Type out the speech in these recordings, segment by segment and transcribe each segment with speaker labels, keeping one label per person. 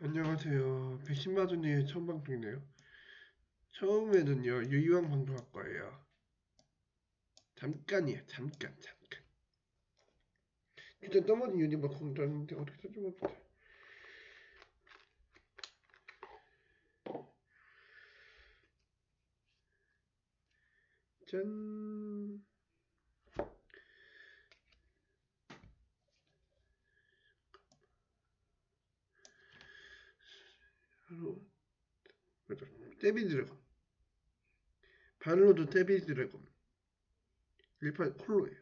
Speaker 1: 안녕하세요. 백신마전님 처음 방송이네요. 처음에는요, 유이왕 방송할 거예요. 잠깐이에요. 잠깐. 그때 떠먹은 유니버스 공짜인데 어떻게 써주면 못해. 짠. 바로 맞아. 데빌 드래곤. 발로드 데빌 드래곤. 1판 콜로예요.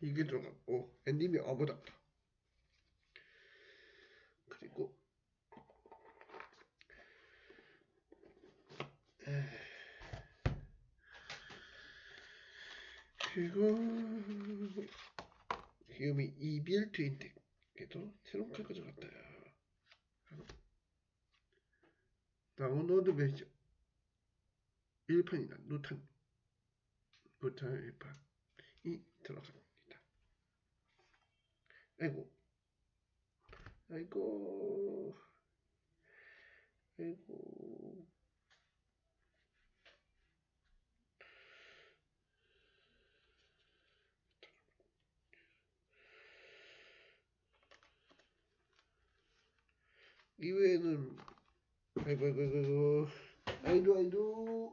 Speaker 1: 이게 들어갔고 엔딩이 어버닥터. 그리고 기음이 이빌 트윈덱에도 새로운 칼 가져갔다. 다운로드 매저 1판이나 노탄 1판이 들어갑니다. 아이고 이외에는 아이고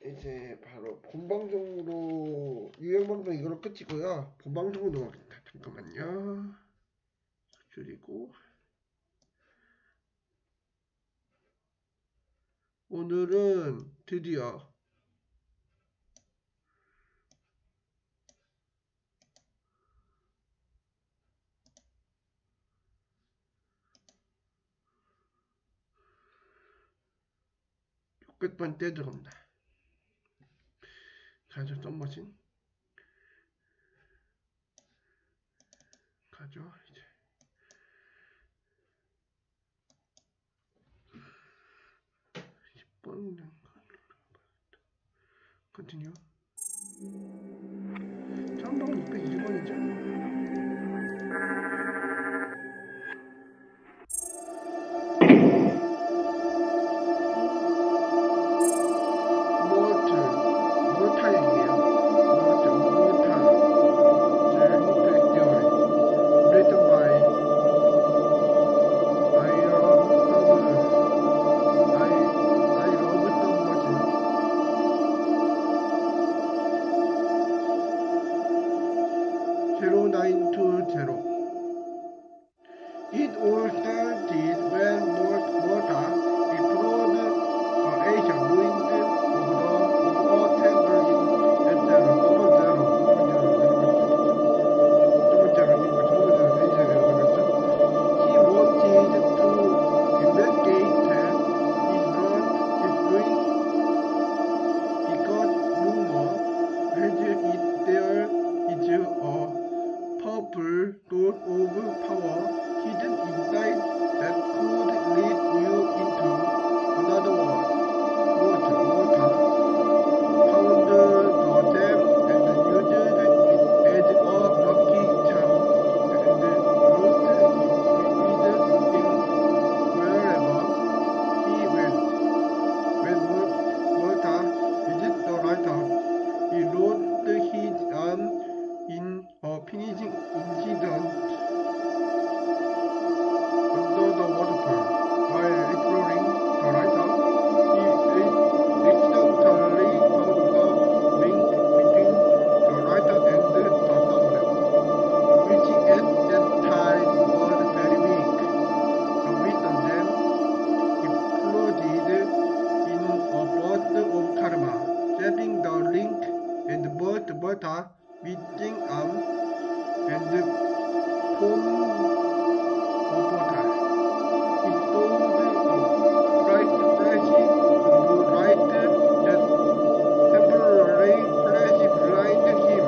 Speaker 1: 이제 바로 본방송으로 유형방송 이걸로 끝이고요. 본방송으로 넘어갑니다. 잠깐만요. 줄이고 오늘은 드디어 끝번 떼 들어갑니다. 가죠. 서브머신 가죠. 이제 컨티뉴. 처음방은 220원이죠. It all started when Malta explored the Asian ruins of all temples in He wanted to investigate his ruins because rumor had it there is a powerful source of power hidden inside that could lead you into another world. Malta found the gem and used it as a lucky charm and lost it with him wherever he went. When Malta visited the lighthouse, he lost his arm in a finishing incident under the waterfall. While exploring the lighthouse, he accidentally found the link between the lighthouse and the thumbnail, which at that time was very weak. The wisdom gem exploded in a burst of karma, zapping the link and burst Malta's missing arm and formed a portal. He stole a bright flashy blue light that temporarily flashed behind him.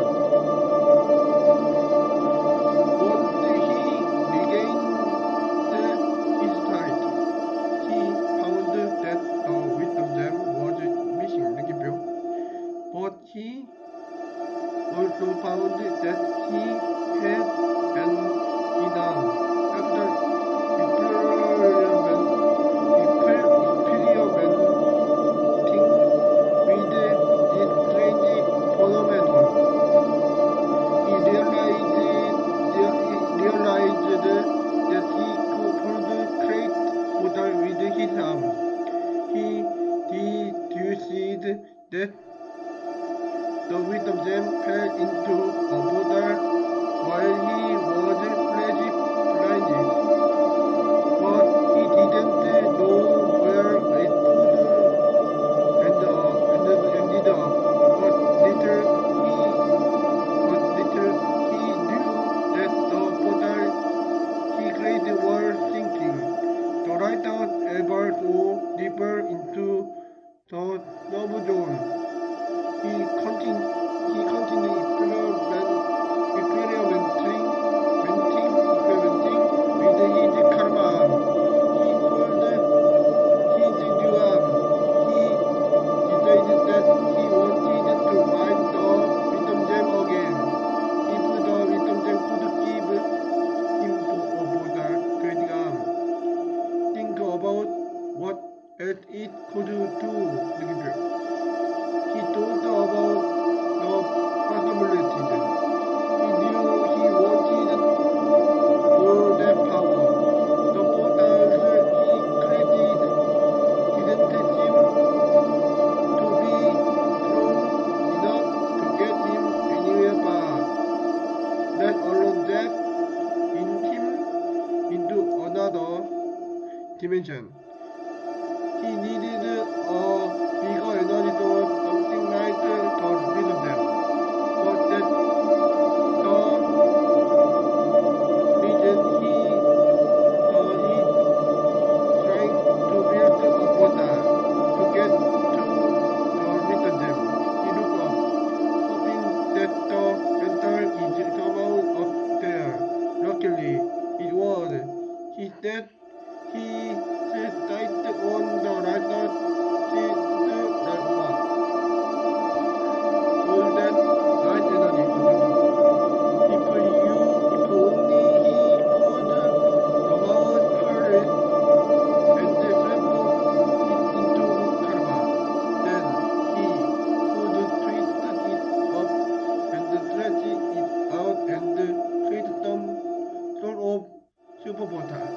Speaker 1: dimension. He needed a bigger energy door, something like the rhythm them. But that's the reason he trying to build a portal to get to the rhythm them. He looked up, hoping that the rental is somehow up there. Luckily, it was. He said he started on the right side, all that light energy. If only he could somehow hurry it and slap it into karma, then he could twist it up and stretch it out and create some sort of super portal.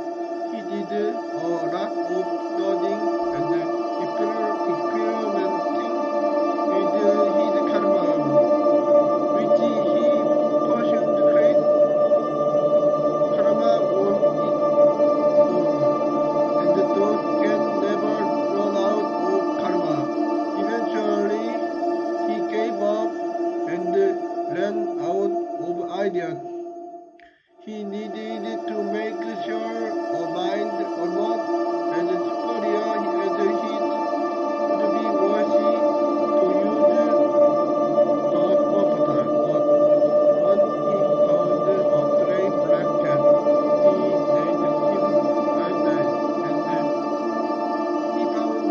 Speaker 1: He did a lot of studying and experimenting with his karma, which he pursued great karma on its own, and thought can never run out of karma. Eventually, he gave up and ran out of ideas. He needed to make sure a mind almost as superior as his would be worthy to use the super portal. But when he found a stray black cat, he named him Einstein, and he found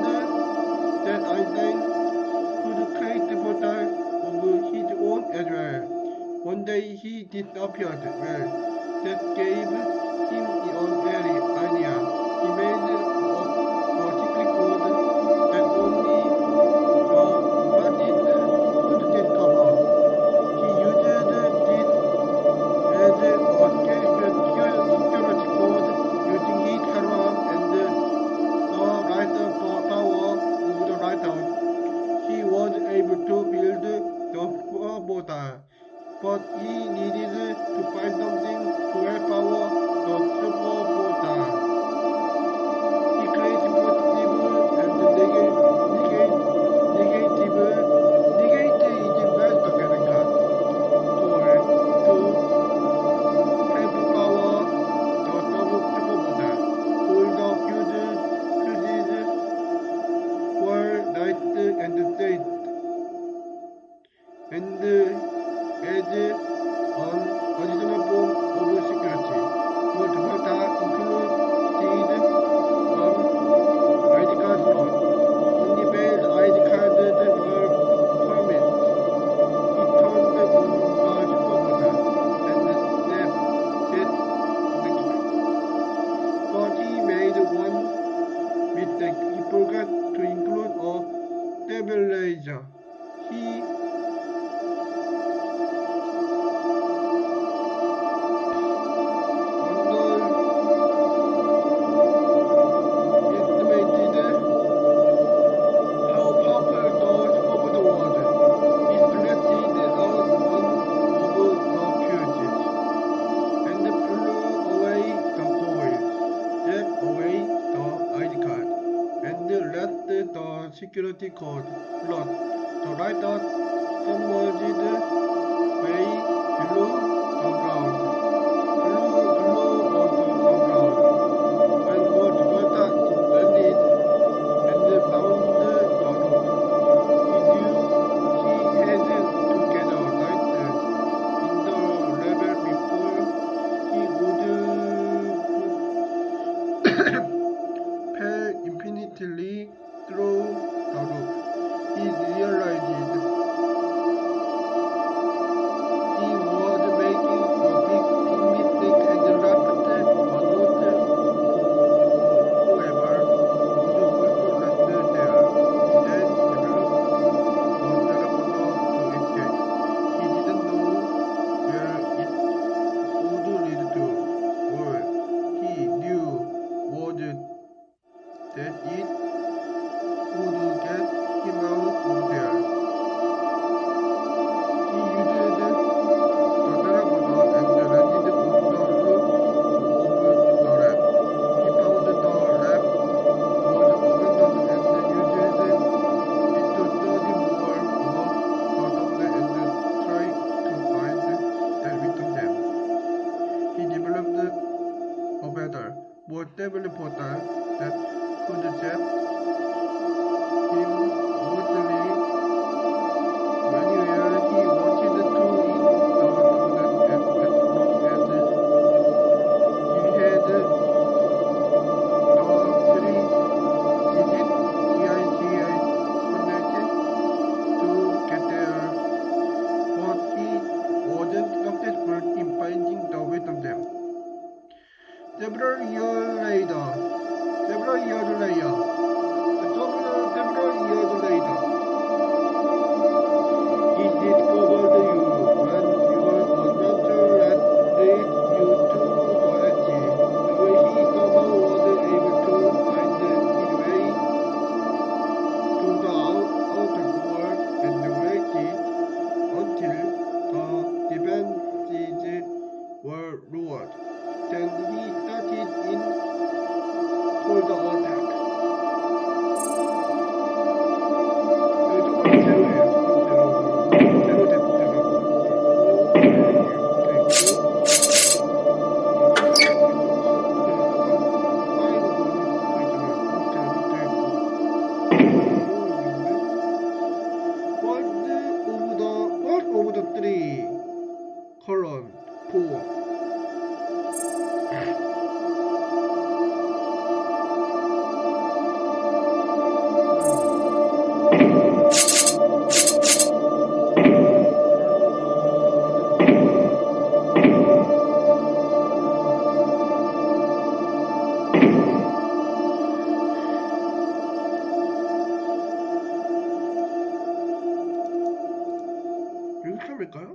Speaker 1: that Einstein could create the portal of his own as well. One day he disappeared. Well, that gave him a very idea. He made up a secret code that only the Martin could discover. He used this as a security code using his karma and the writer power of the writer. He was able to build the portal, but he needed to find something to help power the super portal. He created positive and negative. Negate is best 그러니까 tool to help power the super portal. All the fused pieces were nice and safe, and as an additional form of security. But that included ID card slot. Only valid ID cards were permitted. He turned on the super portal and snapped it. But he made one mistake. He forgot to include a stabilizer. He security code plot. The writer submerged way below the ground. When what Guita landed and found the loop, he knew he had to get a light in the level before he would fell infinitely through the loop. He realized he was making a big suitable portal that could set him remotely anywhere he wanted to in the document as long as he had the 3-digit CICI connected to get there, but he wasn't successful in finding the way of them. Several years later, he discovered you when your adventure led you to the edge, where he somehow wasn't able to find his way to the outer world and waited until the defenses were lowered. Then he started in for the attack. 여기 저건 제로예요. 제로 데프트라고. First of the three column 4. ring탑일까요?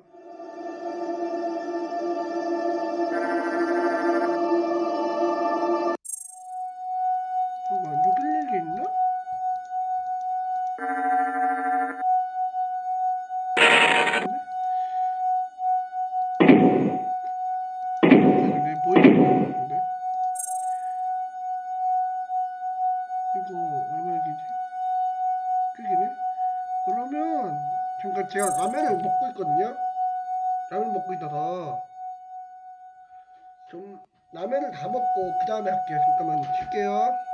Speaker 1: 잠깐 611이 있나? 여기 보이는 거 같은데? 이거 얼마이지? 꽤기네? 그러면 잠깐 제가 라면을 먹고 있거든요? 라면 먹고 있다가 좀 라면을 다 먹고 그 다음에 할게요. 잠깐만 쉴게요.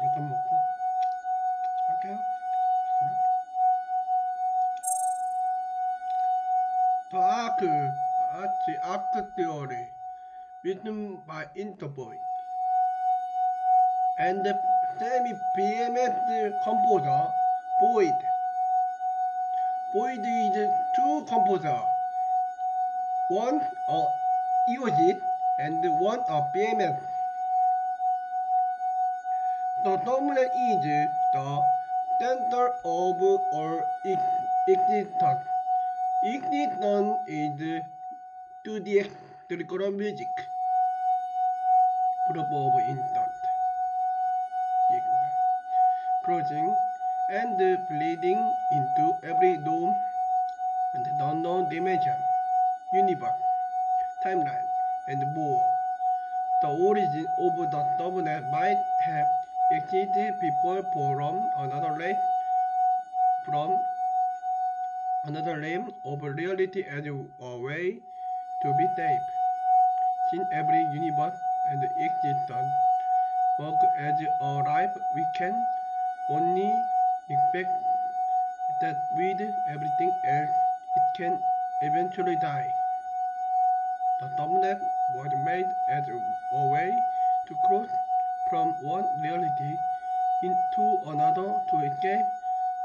Speaker 1: 약간 먹고 할게요. The Arc Theory, written by Interboy, and the semi-BMS composer Boyd. Boyd is two composers, one of EOS and one of BMS. The thumbnail is the center of all existence. Existence is 2D electronic music, proof of instant. Closing and bleeding into every dome and unknown dimension, universe, timeline, and more. The origin of the thumbnail might have existed before from another realm of reality as a way to be safe. Since every universe and existence work as a life, we can only expect that with everything else it can eventually die. The thumbnail was made as a way to cross from one reality into another to escape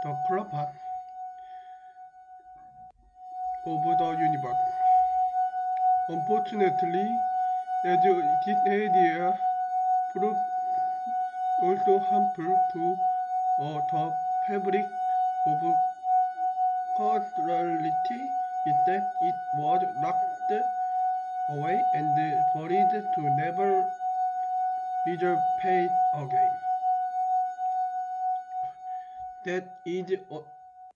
Speaker 1: the cravat of the universe. Unfortunately, as this idea proved also harmful to the fabric of causality, instead it was locked away and buried to never resurface again. That is,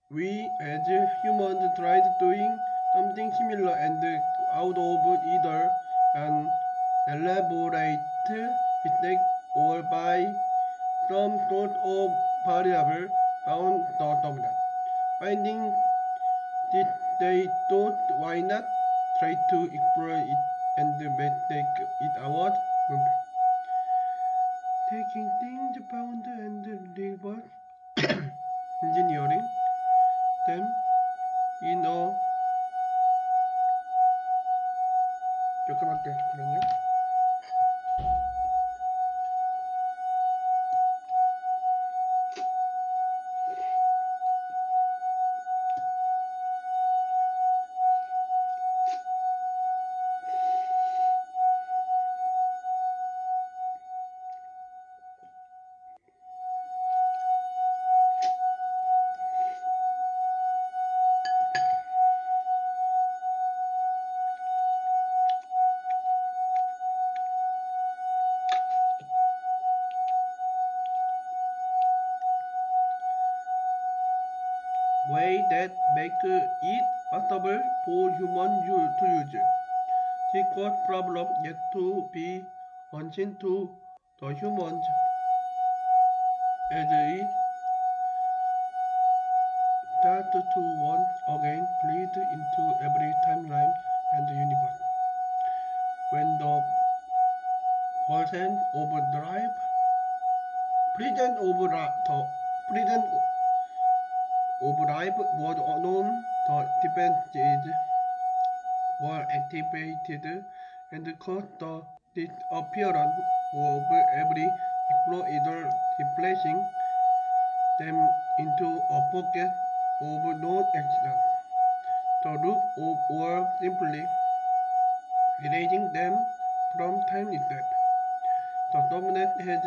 Speaker 1: we as humans tried doing something similar and out of either an elaborate mistake or by some sort of variable found the dominant. Finding this, they thought, why not try to explore it and make it our movie. Taking things found and reverse engineering them in a 잠깐만요. Way that make it possible for humans to use. This was problem yet to be unseen to the humans as it start to once again bleed into every timeline and universe. When the presence of drive life was unknown, the defenses were activated and caused the disappearance of every explorer, replacing them into a pocket of non-existence. The loop of war simply erasing them from time itself. The dominant has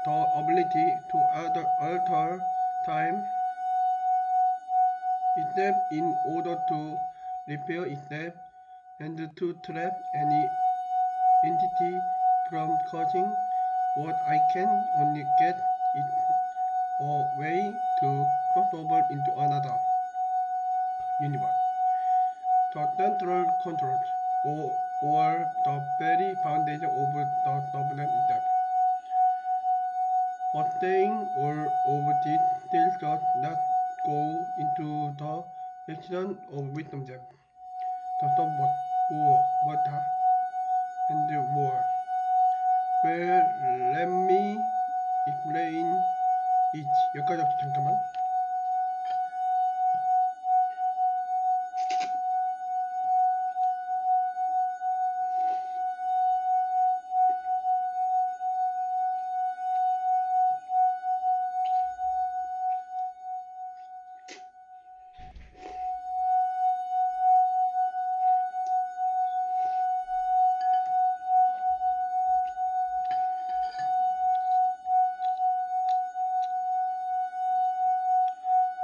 Speaker 1: the ability to alter time itself in order to repair itself and to trap any entity from causing what I can only get it a way to cross over into another universe. The central control or the very foundation of the dominant itself. But saying all of this still does not go into the section of wisdom gem. The somewhat, water, and the war. Well, let me explain each. 여기까지 잠깐만.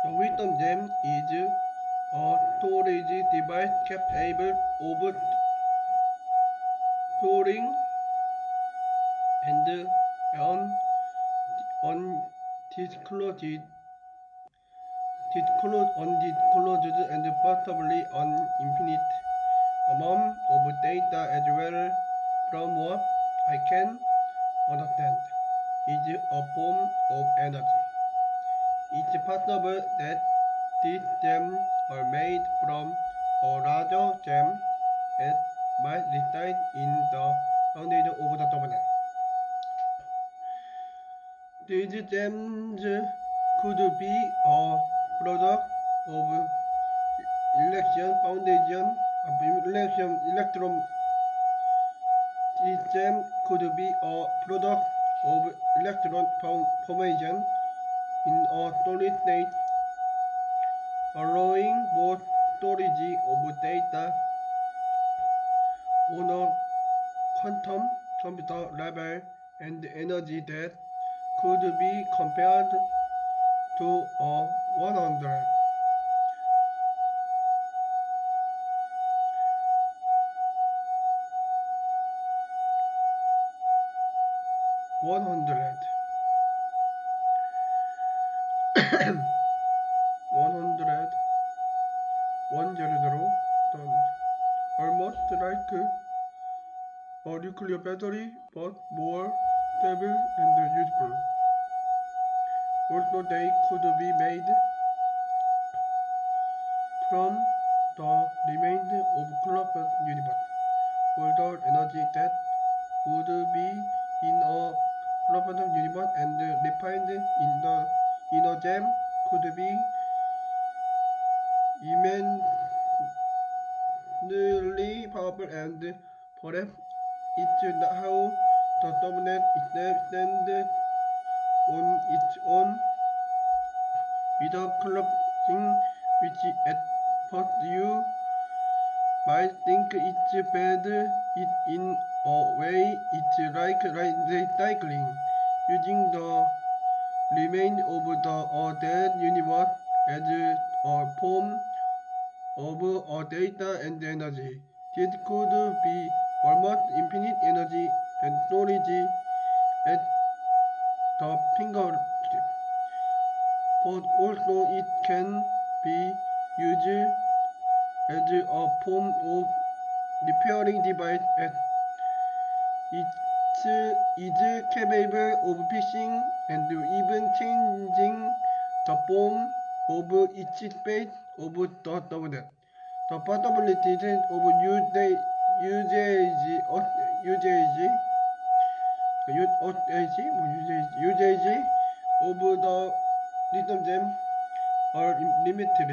Speaker 1: The wisdom gem is a storage device capable of storing and undisclosed and possibly an infinite amount of data as well. From what I can understand, is a form of energy. It's possible that these gems are made from a larger gem that might reside in the foundation of the dominant. These gems could be a product of election foundation election electron system could be a product of electron formation in a solid state, allowing both storage of data on a quantum computer level and energy that could be compared to a 100. 원자료대로 almost like a nuclear battery, but more stable and useful. Also, they could be made from the remains of closed universe. All the energy that would be in a closed universe and refined in the inner gem could be immensely powerful, and perhaps it's how the subnet stands on its own without collapsing, which at first you might think it's bad. It in a way it's like recycling, using the remains of the dead universe as a form of data and energy. This could be almost infinite energy and storage at the fingertip, but also it can be used as a form of repairing device, as it is capable of fixing and even changing the form of its space of the subnet. The possibilities of usage of the rhythm gem are limited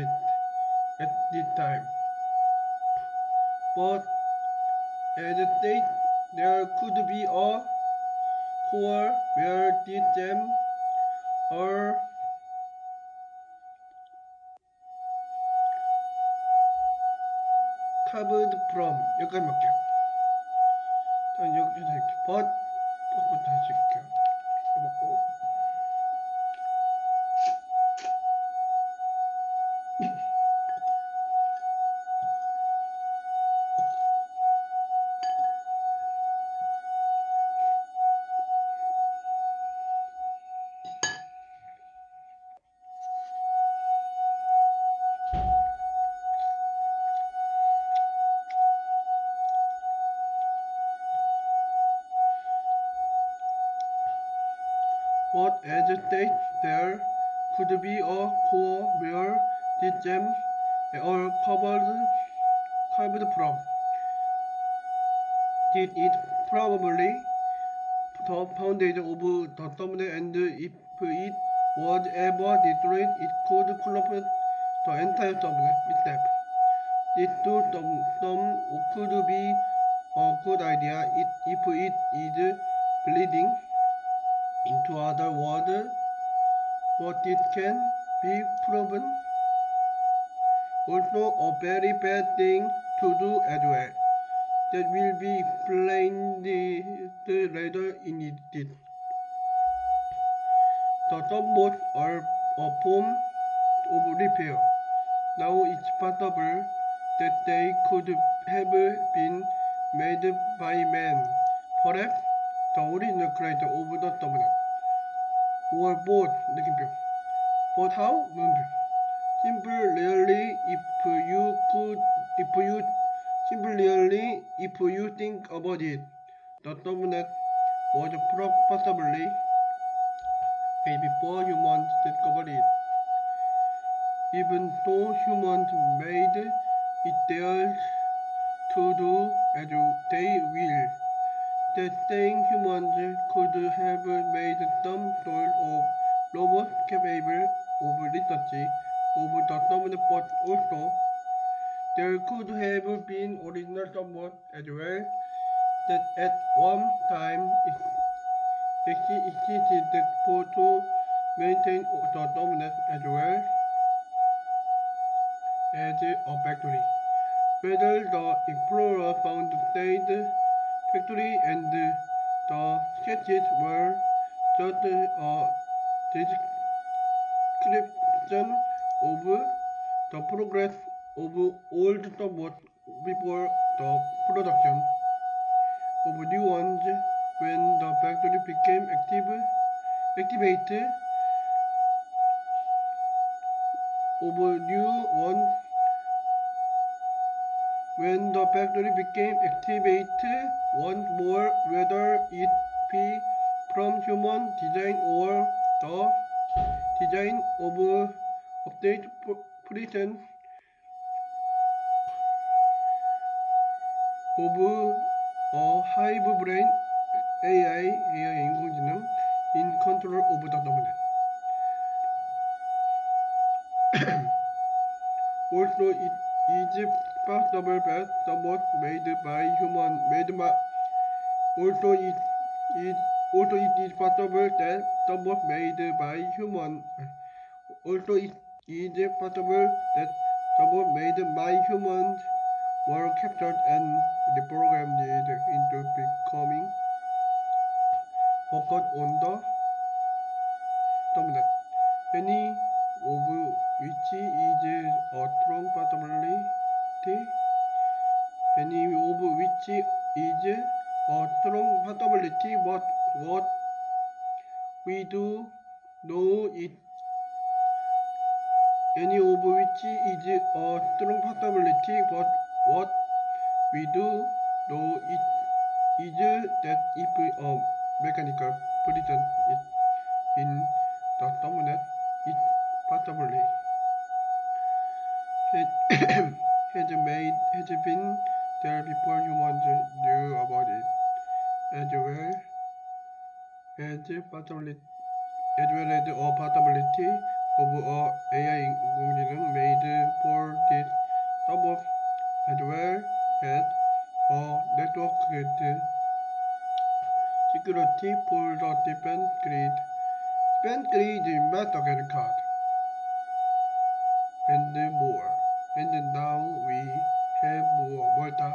Speaker 1: at this time, but as a state, there could be a core where these gems are carved from. 여기까지 할게요. 여기서 할게요. but부터 하실게요. 해보고. But as a state, there could be a core where these gems are carved from. This is probably the foundation of the subnet, and if it was ever destroyed, it could collapse the entire subnet itself. This to some could be a good idea if it is bleeding into other worlds, but it can be proven also a very bad thing to do as well. That will be explained later in this. The submods are a form of repair. Now it's possible that they could have been made by man, perhaps the original creator of the subnet, or both. 느낌표. But how? 물음표. Simply, if you think about it, the subnet was possibly way before humans discovered it. Even though humans made it theirs to do as they will, that saying humans could have made some sort of robot capable of research of the subnet, but also there could have been original subnet as well that at one time existed for to maintain the subnet as well as a factory. Whether the explorer found said factory and the sketches were just a description of the progress of old subnet before the production of new ones. When the factory became activated of new ones. When the factory became activated once more, whether it be from human design or the design of update presence of a hive brain AI 인공지능 in control of the domain. Also, it is possible that subnet made by human also it is possible that subnet made by human were captured and reprogrammed into becoming workers on the subnet. Any of which is a strong possibility. Any of which is a strong possibility, but what we do know is any of which is a strong possibility, but what we do know is that if a mechanical prison is in the subnet, it possibly has been there before humans knew about it, as well as a possibility of a AI 인공지능 made for this subnet, as well as a networked security for the defense grid. Defense grid investigate card and more. And now we have Malta,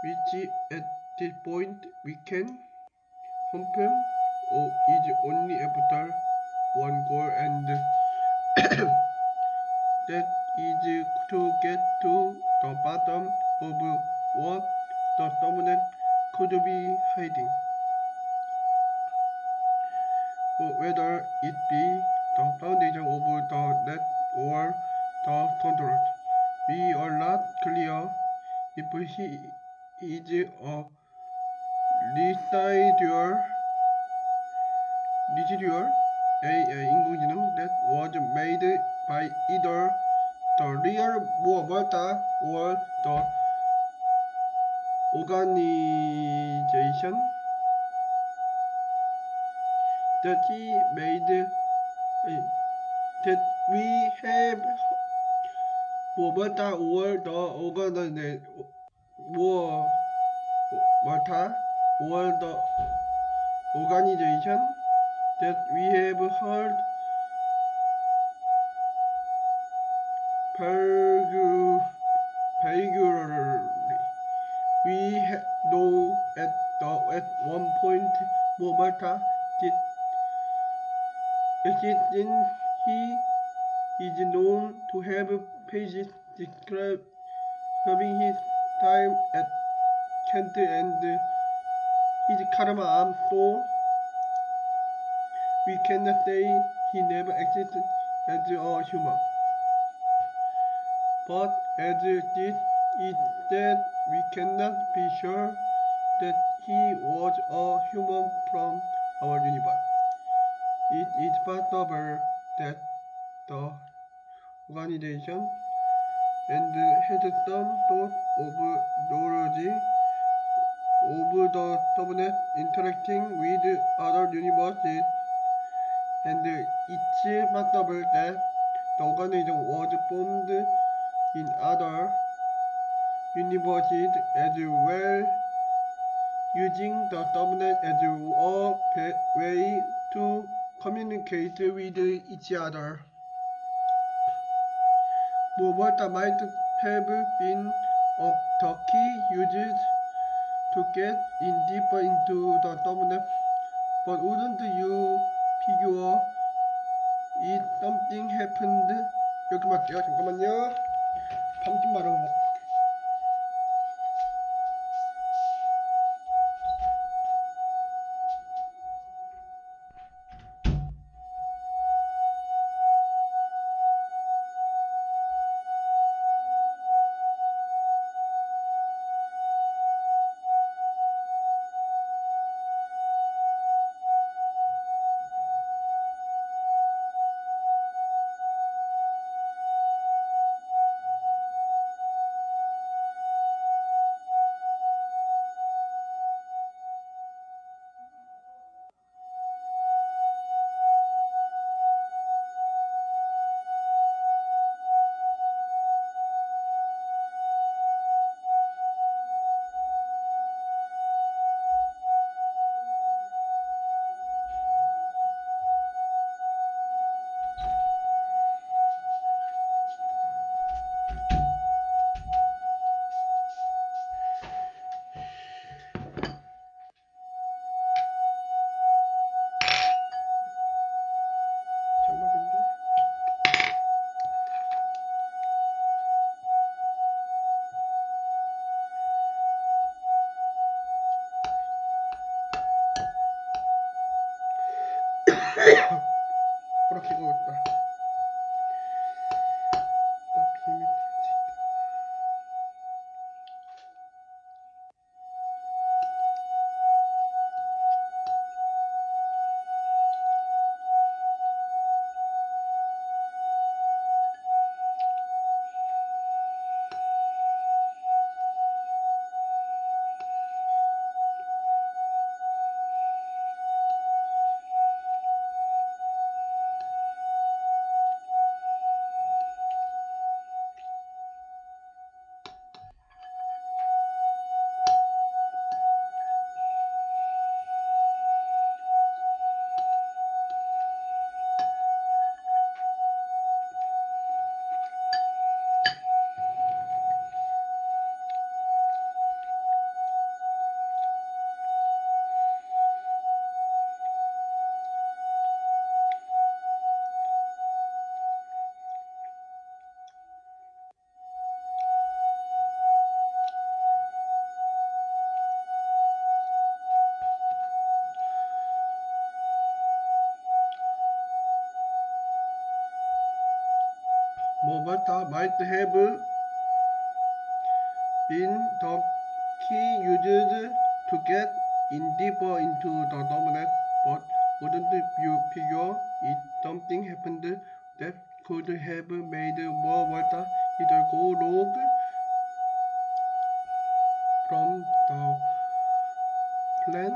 Speaker 1: which at this point we can confirm is only after one goal, and that is to get to the bottom of what the subnet could be hiding. Whether it be the foundation of the net or the controls. We are not clear if he is a residual AI 인공지능 that was made by either the real Malta or the organization that he made, that we have Malta or the organization that we have heard regularly. We know at one point Malta did exist, and he is known to have pages describing his time at Kent and his karma, so we cannot say he never existed as a human. But as this is said, we cannot be sure that he was a human from our universe. It is possible that the organization and has some sort of knowledge of the subnet interacting with other universes, and it's possible that The organism was formed in other universes as well, using the subnet as a way to communicate with each other. Moreover, might have been the key used to get in deeper into the subnet, but wouldn't you figure if something happened? 이렇게 할게요. 잠깐만요. 밥 좀 말아 먹. 그렇게 익었다. 나 비밀 Moreover, might have been the key used to get in deeper into the subnet, but wouldn't you figure if something happened that could have made Moreover either go rogue from the plan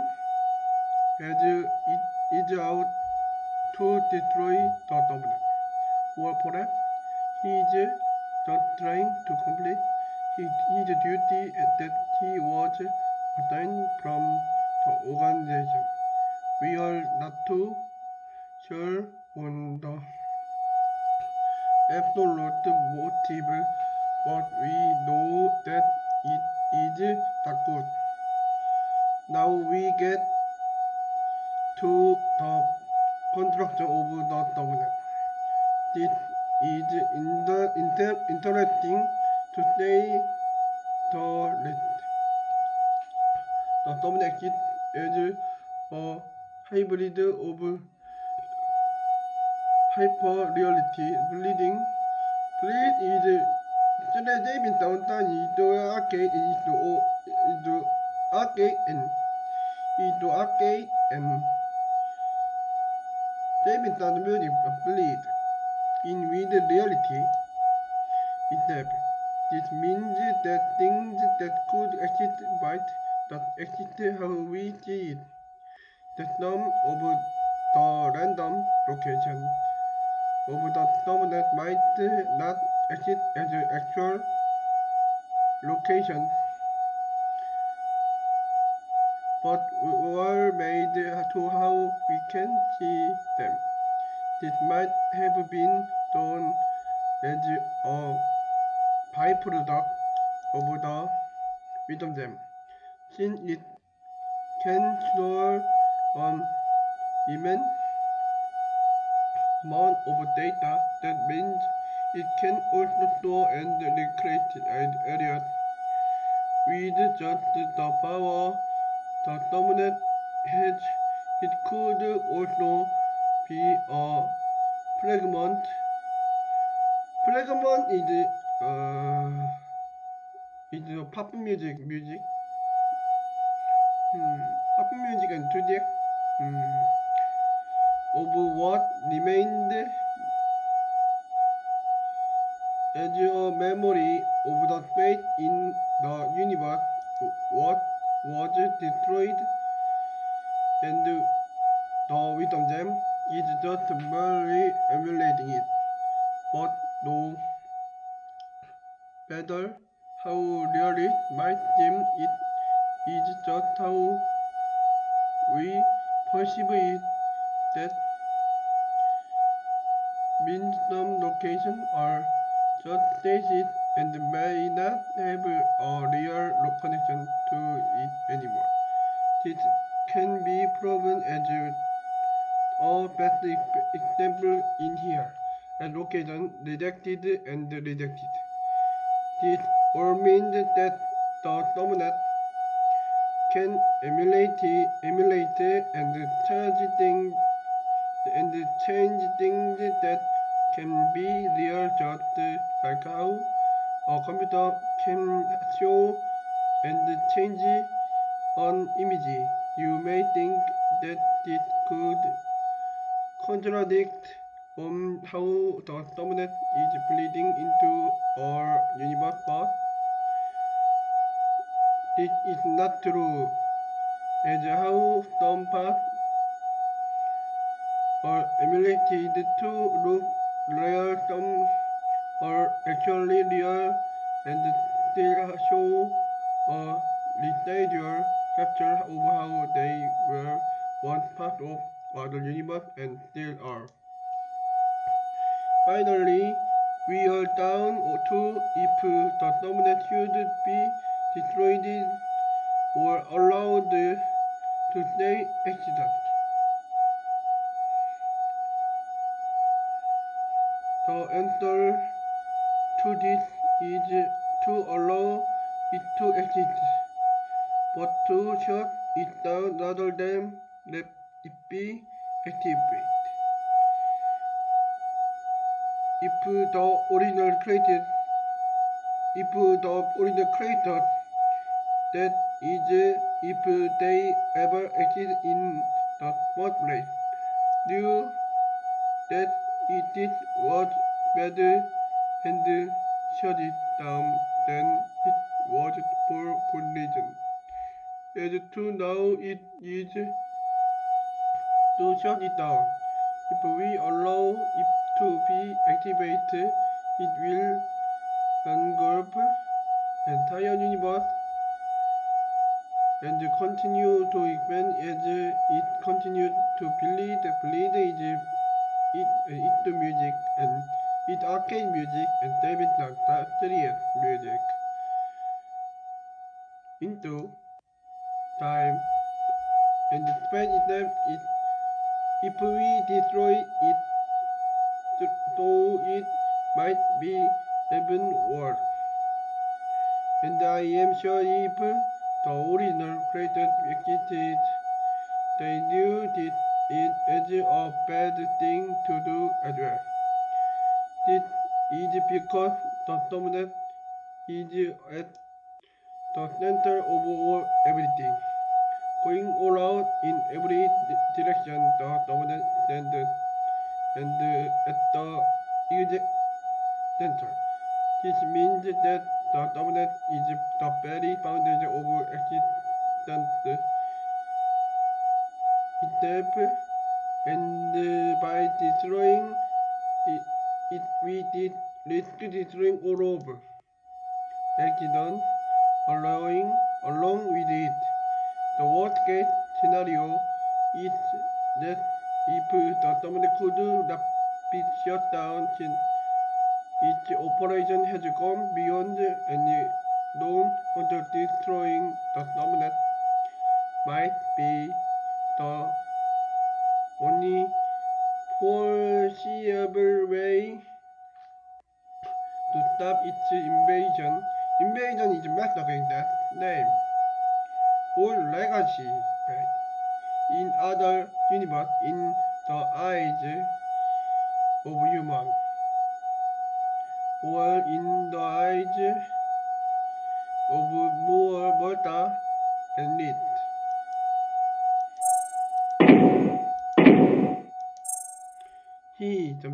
Speaker 1: as it is out to destroy the subnet, or perhaps he is just trying to complete his duty that he was assigned from the organization. We are not too sure on the absolute motive, but we know that it is not good. Now we get to the construction of the subnet. This is interesting to say the least. The subnet is a hybrid of hyper-reality bleeding. Bleed is David downtown into arcade and David down music bleed in with reality itself. This means that things that could exist might not exist how we see it. The sum of the random location of the dominant might not exist as an actual location, but were made to how we can see them. This might have been done as a byproduct of the wisdom, since it can store an immense amount of data. That means it can also store and recreate areas with just the power the dominant has. It could also be a fragment. Fragment is pop music. Pop music and music of what remained as a memory of the fate in the universe. What was destroyed, and the wisdom gem is just merely emulating it. But no matter how real it might seem, it is just how we perceive it. That means some locations are just stages and may not have a real connection to it anymore. This can be proven as a best example in here. A location rejected and rejected. This all means that the dominant can emulate and change things that can be real, just like how a computer can show and change an image. You may think that it could contradict on how the dominant is bleeding into our universe, but it is not true. As how some parts are emulated to look real, some are actually real and still show a residual capture of how they were once part of other universe and still are. Finally, we are down to if the dominant should be destroyed or allowed to stay existent. The answer to this is to allow it to exist, but to shut it down rather than let it be activated. If the original creator, that is, if they ever existed in the first place, knew that it was bad and shut it down, then it was for good reason. As to now, it is to shut it down. If we allow it to be activated, it will engulf entire universe and continue to expand as it continues to bleed its music and its arcade music and David Nastaria's music into time and space itself. If we destroy it, though it might be even worse. And I am sure if the original creators existed, they knew this is a bad thing to do as well. This is because the dominant is at the center of everything, going all out in every direction. The dominant stands and at the exact center. This means that the dominant is the very foundation of existence itself, and by destroying we did risk destroying all of accident along with it. The worst case scenario is that if the terminal could rapid shutdown, its operation has gone beyond any known control. Destroying the terminal might be the only foreseeable way to stop its invasion. Invasion is method in that name. All legacy in other universe in the eyes of human, or in the eyes of more mortal and lit. He fell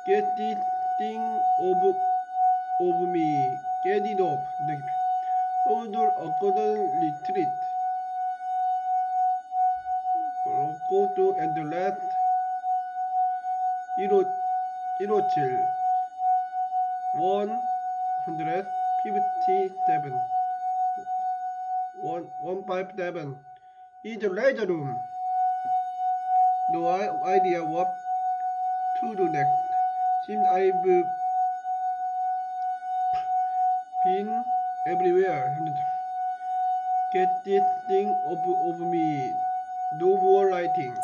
Speaker 1: Get this thing of me, get it off. Order according retreat. Go to and let 157 157 is the laser room. No idea what to do next. Seems I've been everywhere. Get this thing off me. No more lighting.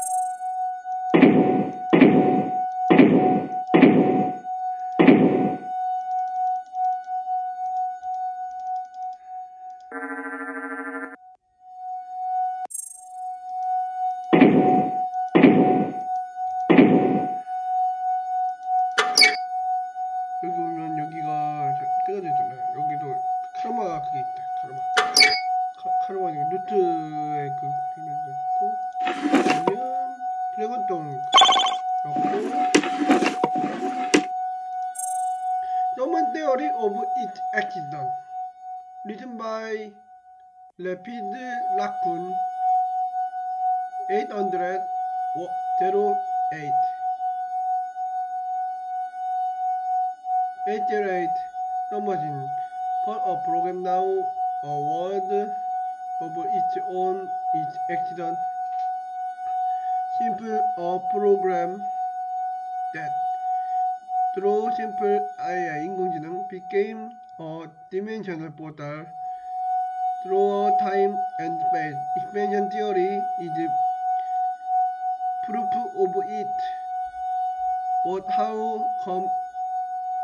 Speaker 1: 여기 보면 여기가 끊어져 있잖아요. 여기도 카르마가 그게 있다. 카르마 루트에 그 표면도 있고, 그러면 드래곤똥 넣고, Roman Theory of Its Accident, written by Rapid Raccoon 808. 서브머신, for a program now a world of its own, its accident. Simple a program that through simple AI 인공지능 became a dimensional portal through time and space. Expansion theory is proof of it, but how come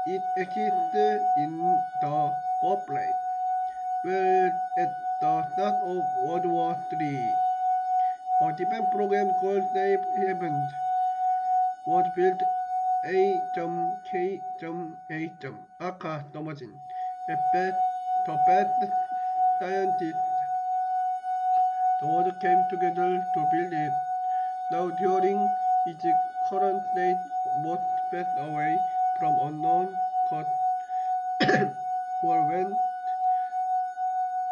Speaker 1: it exists in the first place? Well, at the start of World War III, a defense program called Safe Havens was built. A.K.A. aka Dabuni, the best scientists the world came together to build it. Now during its current state, most passed away from unknown cause or went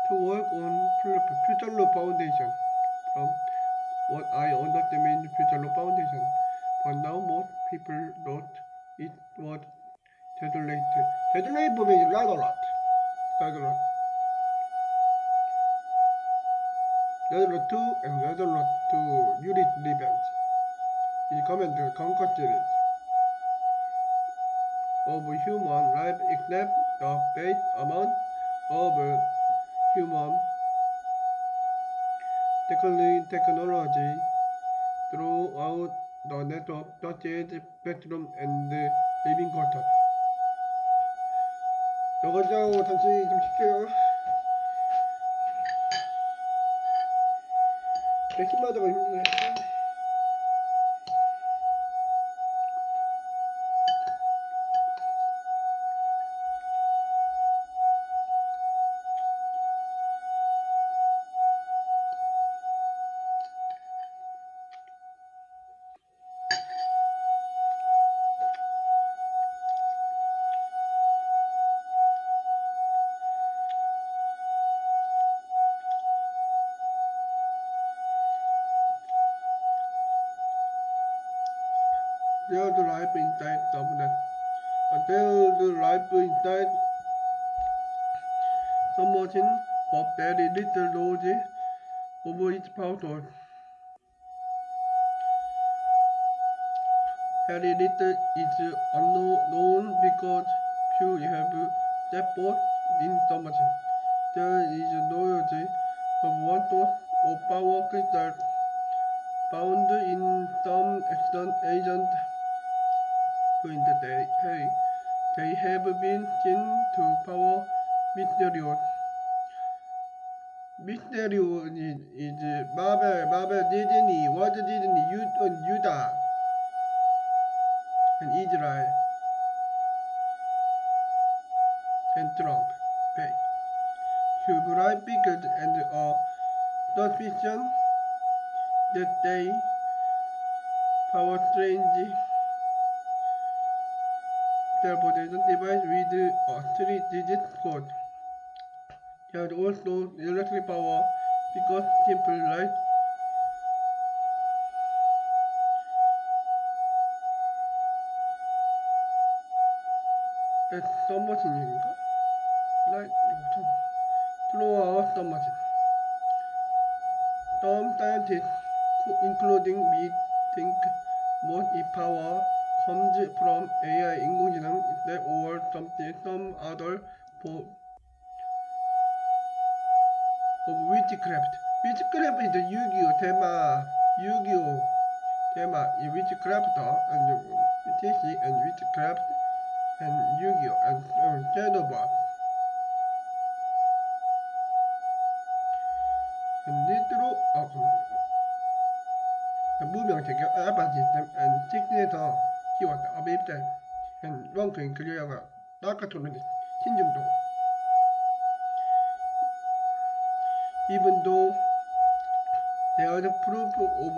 Speaker 1: to work on Future Law Foundation. From what I understand means Future Law Foundation. But now most people thought it was detonate. Detonate means light a lot. Level 2 and level 2 unit events. It comment conquer series of human life except the base amount of human technology throughout the network, such as spectrum and living quarter. 여기서 다시 좀 칠게요. 힘마다가 힘드네. there's life inside subnet. There's life inside submachine, but very little knowledge over its power. Very little is unknown because few have jackpot in submachine. There is knowledge of one source of power crystal found in some extant agent. They have been seen to power mysterious. Mysterious is Marvel, Disney, Walt Disney, Utah, and Israel, and Trump. Human picked and a suspicion that they power strange teleportation device with a 3-digit code. There is also electric power because simple light at submachine인가? Light throughout submachine. Some scientists, including me, think most if power comes from AI 인공지능 or some other form of witchcraft. Witchcraft is the Yu-Gi-Oh theme is witchcraft and TC and witchcraft and Yu-Gi-Oh and Shadowbot. And little 무명체격 알파 시스템 and 직진에서 키웠다. 입장 and 롱크인 클리어가 낚아토는 신중도. Even though there is proof of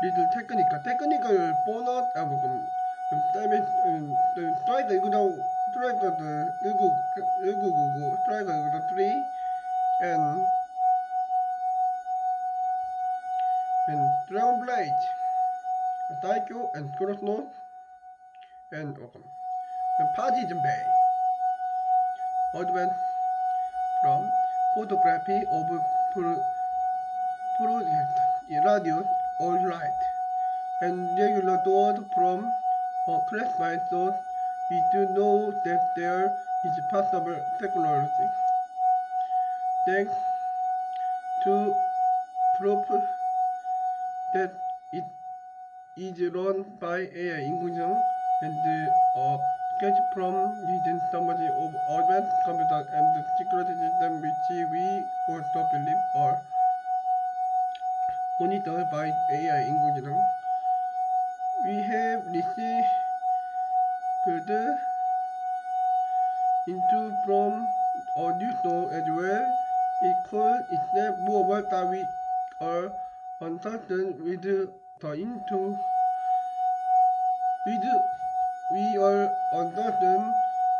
Speaker 1: little technical bonus 스트라이크 이거도 스트라이크 1999 스트라이크 이거도 3 and Dragon Blade, Taikyo and Crossnote and Partisan Bay. Advance from photography of project radio all light and regular doors from a classified source. We do know that there is possible technology thanks to proof that it is run by AI 인공지능 and a sketch from using summary of advanced computers and security systems which we also believe are monitored by AI 인공지능. We have received into from a new source as well. It calls itself movable that we are uncertain with the into we are uncertain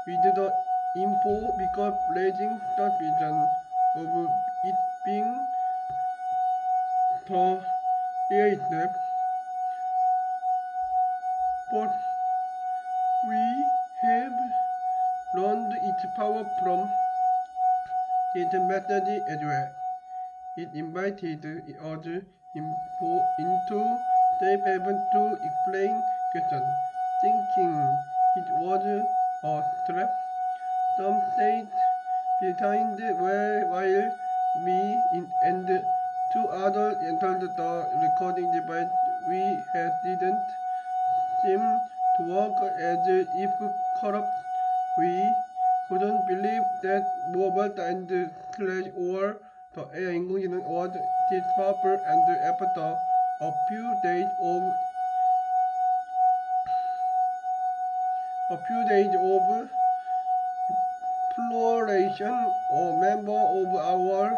Speaker 1: with the info because raising suspicion of it being the AI step. But we have learned its power from its method as well. It invited us into safe haven to explain questions, thinking it was a trap. Some stayed behind while me and two others entered the recording device. We didn't seem to work as if corrupt. We couldn't believe that Robert and Clash or the AI 인공지능 was this powerful, and after a few days of exploration, a member of our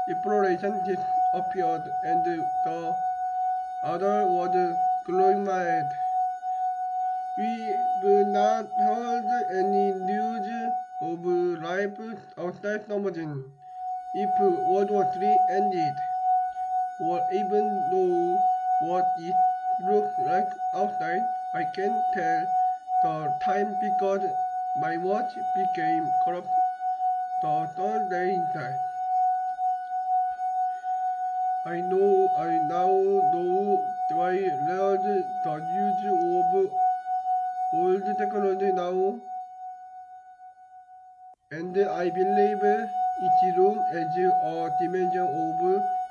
Speaker 1: exploration disappeared, and the other was glorified. We've not heard any news of life outside submarine. If World War III ended, or even know what it look like outside. I can tell the time because my watch became corrupt the third day inside. I now know why there's the use of old technology now, and I believe each room has a dimension of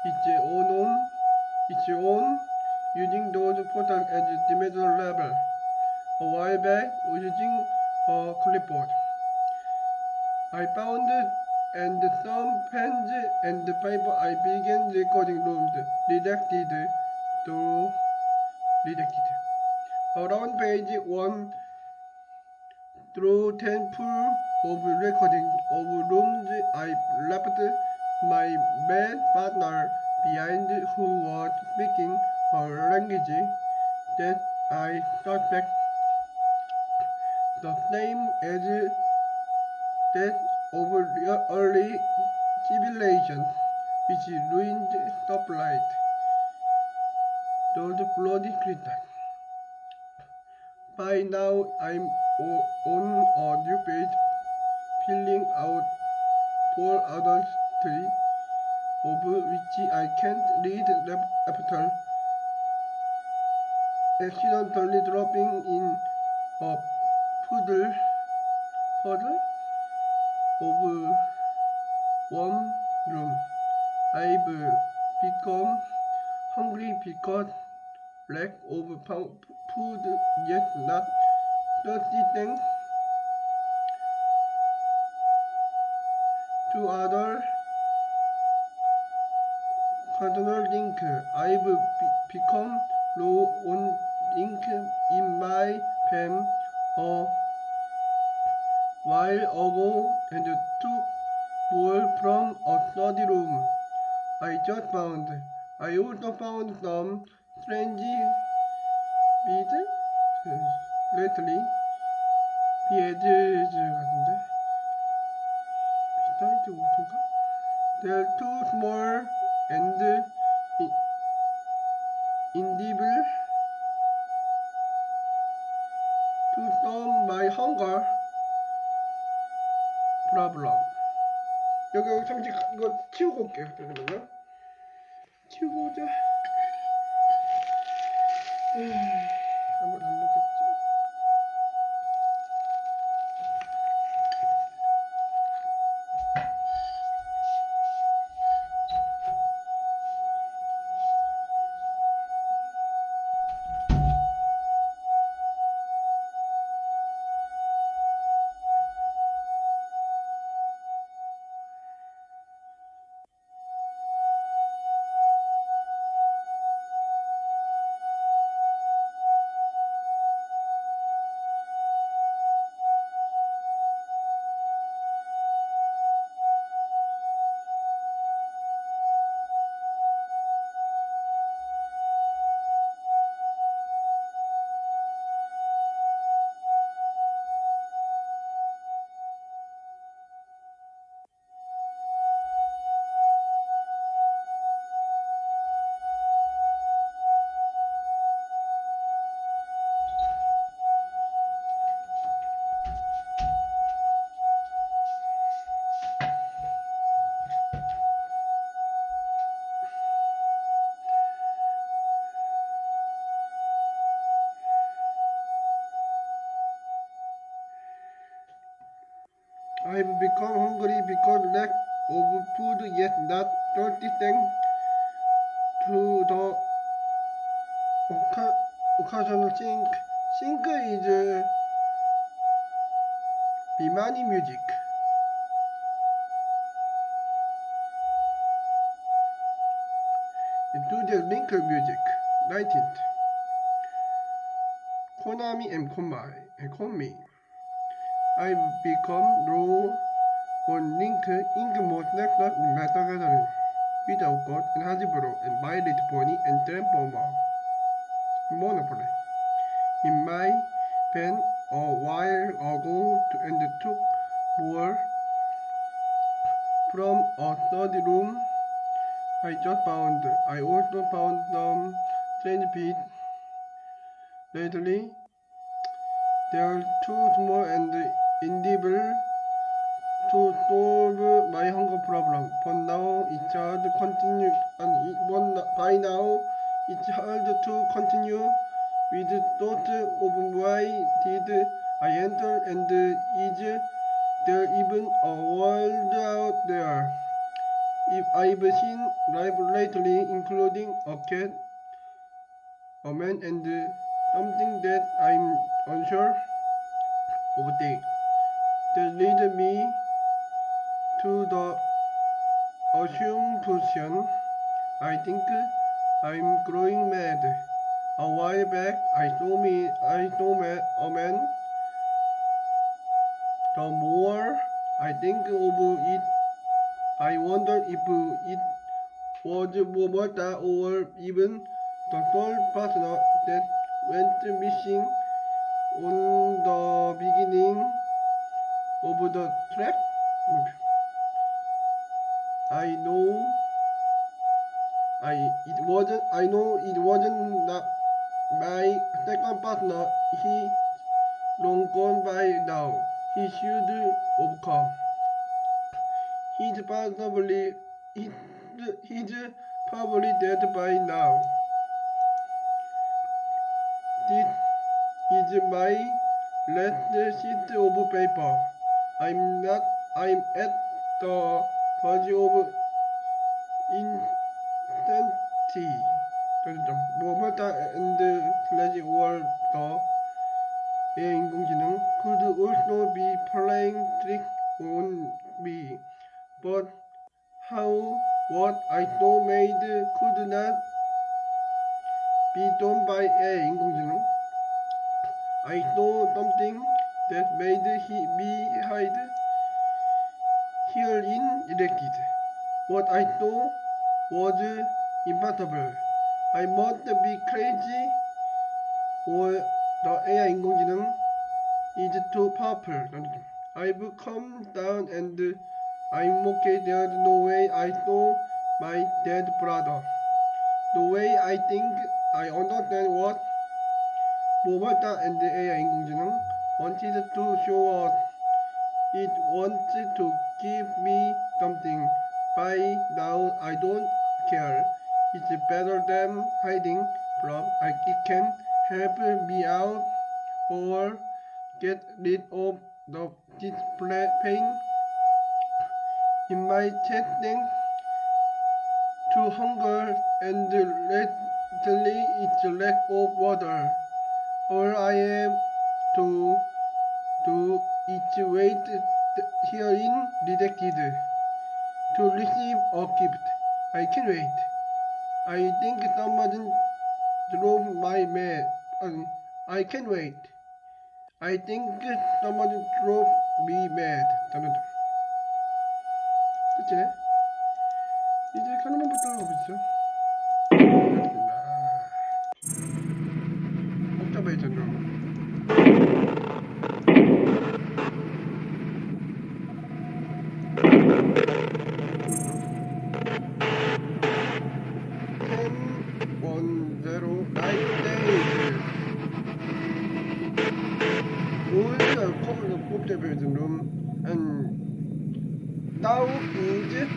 Speaker 1: its own, using those photos as dimensional level. A while back, using a clipboard, I found and some pens and paper. I began recording rooms redacted. Around page 1 through 10 full of recording of rooms. I left my bed partner behind who was speaking a language that I suspect the same as that of early civilization, which ruined stoplight. Those bloody creatures. By now, I'm on a new page, filling out 4 adultery, of which I can't read after accidentally dropping in a puddle of warm room. I've become hungry because lack of food, yet not thirsty thanks to other cardinal ink. I've become low on ink in my pen a while ago and took more from a study room I just found. I also found some strange beads lately. 비에즈 같은데? 비타이트 옷인가? They're too small and indivisible to solve my hunger problem. 여기 잠시 이거 치우고 올게요. 잠깐만요. 치우고 오자. 아무도 안 먹겠지. I've become hungry because lack of food, yet not thirsty thanks to the occasional sink. Sink is Bimani music. To the link music, 19th. Konami and Konmi. I've become low on link most next Metal Gathering, without God and Hasbro and My Little Pony and Transformer. Monopoly. In my pen a while ago and took more from a study room I just found. I also found some strange beads lately they are too small and inedible to solve my hunger problem. But now it's hard to continue. By now it's hard to continue with thought of why did I enter, and is there even a world out there? If I've seen life lately, including a cat, a man, and something that I'm unsure of things that lead me to the assumption I think I'm growing mad. A while back, I saw a man. The more I think of it, I wonder if it was Bogota or even the third partner that went missing on the beginning of the track. I know it wasn't not my second partner. He long gone by now. He should have come. He's probably dead by now. This is my last sheet of paper. I'm at the verge of insanity. Mobile and slash or the 인공지능 could also be playing tricks on me. But how what I thought made could not be done by 인공지능. I saw something that made me hide herein erected. What I saw was impossible. I must be crazy, or the AI 인공지능 is too powerful. I've come down and I'm okay. There's no way I saw my dead brother. The way I think I understand what Bogota and the AI 인공지능 wanted to show us. It wants to give me something. By now I don't care. It's better than hiding from. It can help me out or get rid of this pain in my chest thanks to hunger and lately its lack of water. All I have to do is wait herein detected to receive a gift. I can wait. I think someone drove my mad. I can wait. I think someone drove me mad. 끝이네. 이제 카노만부터 가보시죠. 복잡해 좀. Bedroom and now is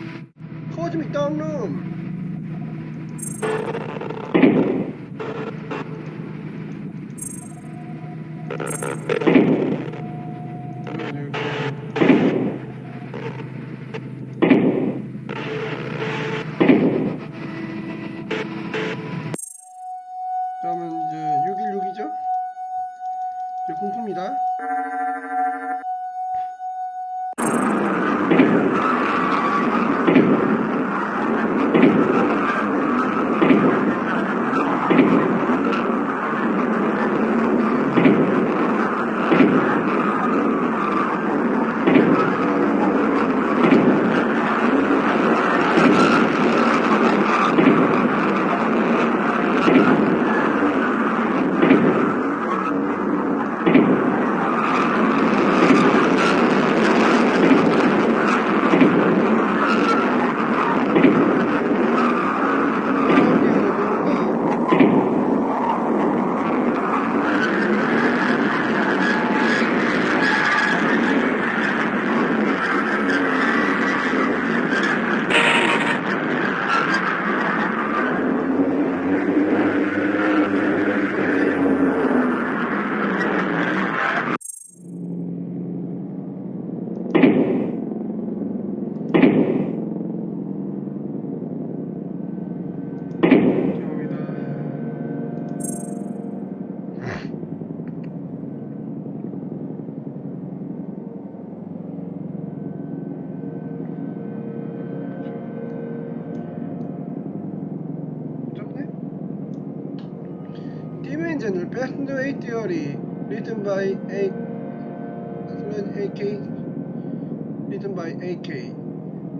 Speaker 1: cosmic down room. 다음은 이제 616이죠? 이제 공포입니다. Fluid Theory, written by AK.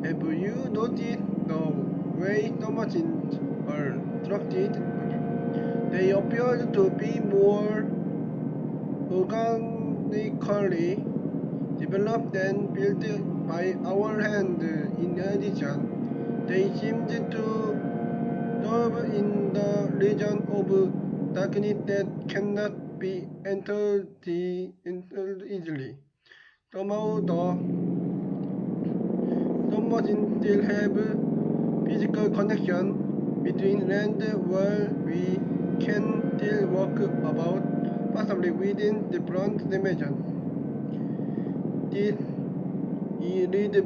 Speaker 1: Have you noticed the way submachines are structured? They appear to be more organically developed and built by our hand. In addition, they seem to serve in the region of darkness that cannot be entered easily. Somehow the submarines still have physical connection between land where we can still walk about, possibly within different dimensions. This leads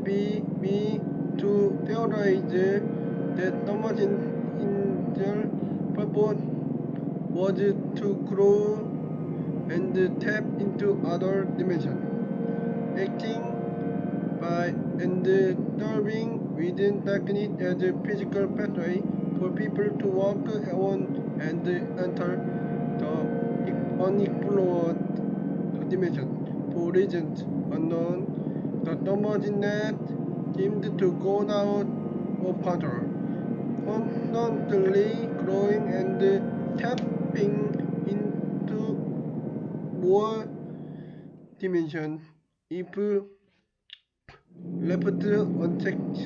Speaker 1: me to theorize that submarines in their purpose was to grow and tap into other dimensions, acting by and serving within darkness as a physical pathway for people to walk on and enter the unexplored dimension. For reasons unknown, the submarine net seemed to go out of control, constantly growing and tapping into more dimensions. If left unchecked,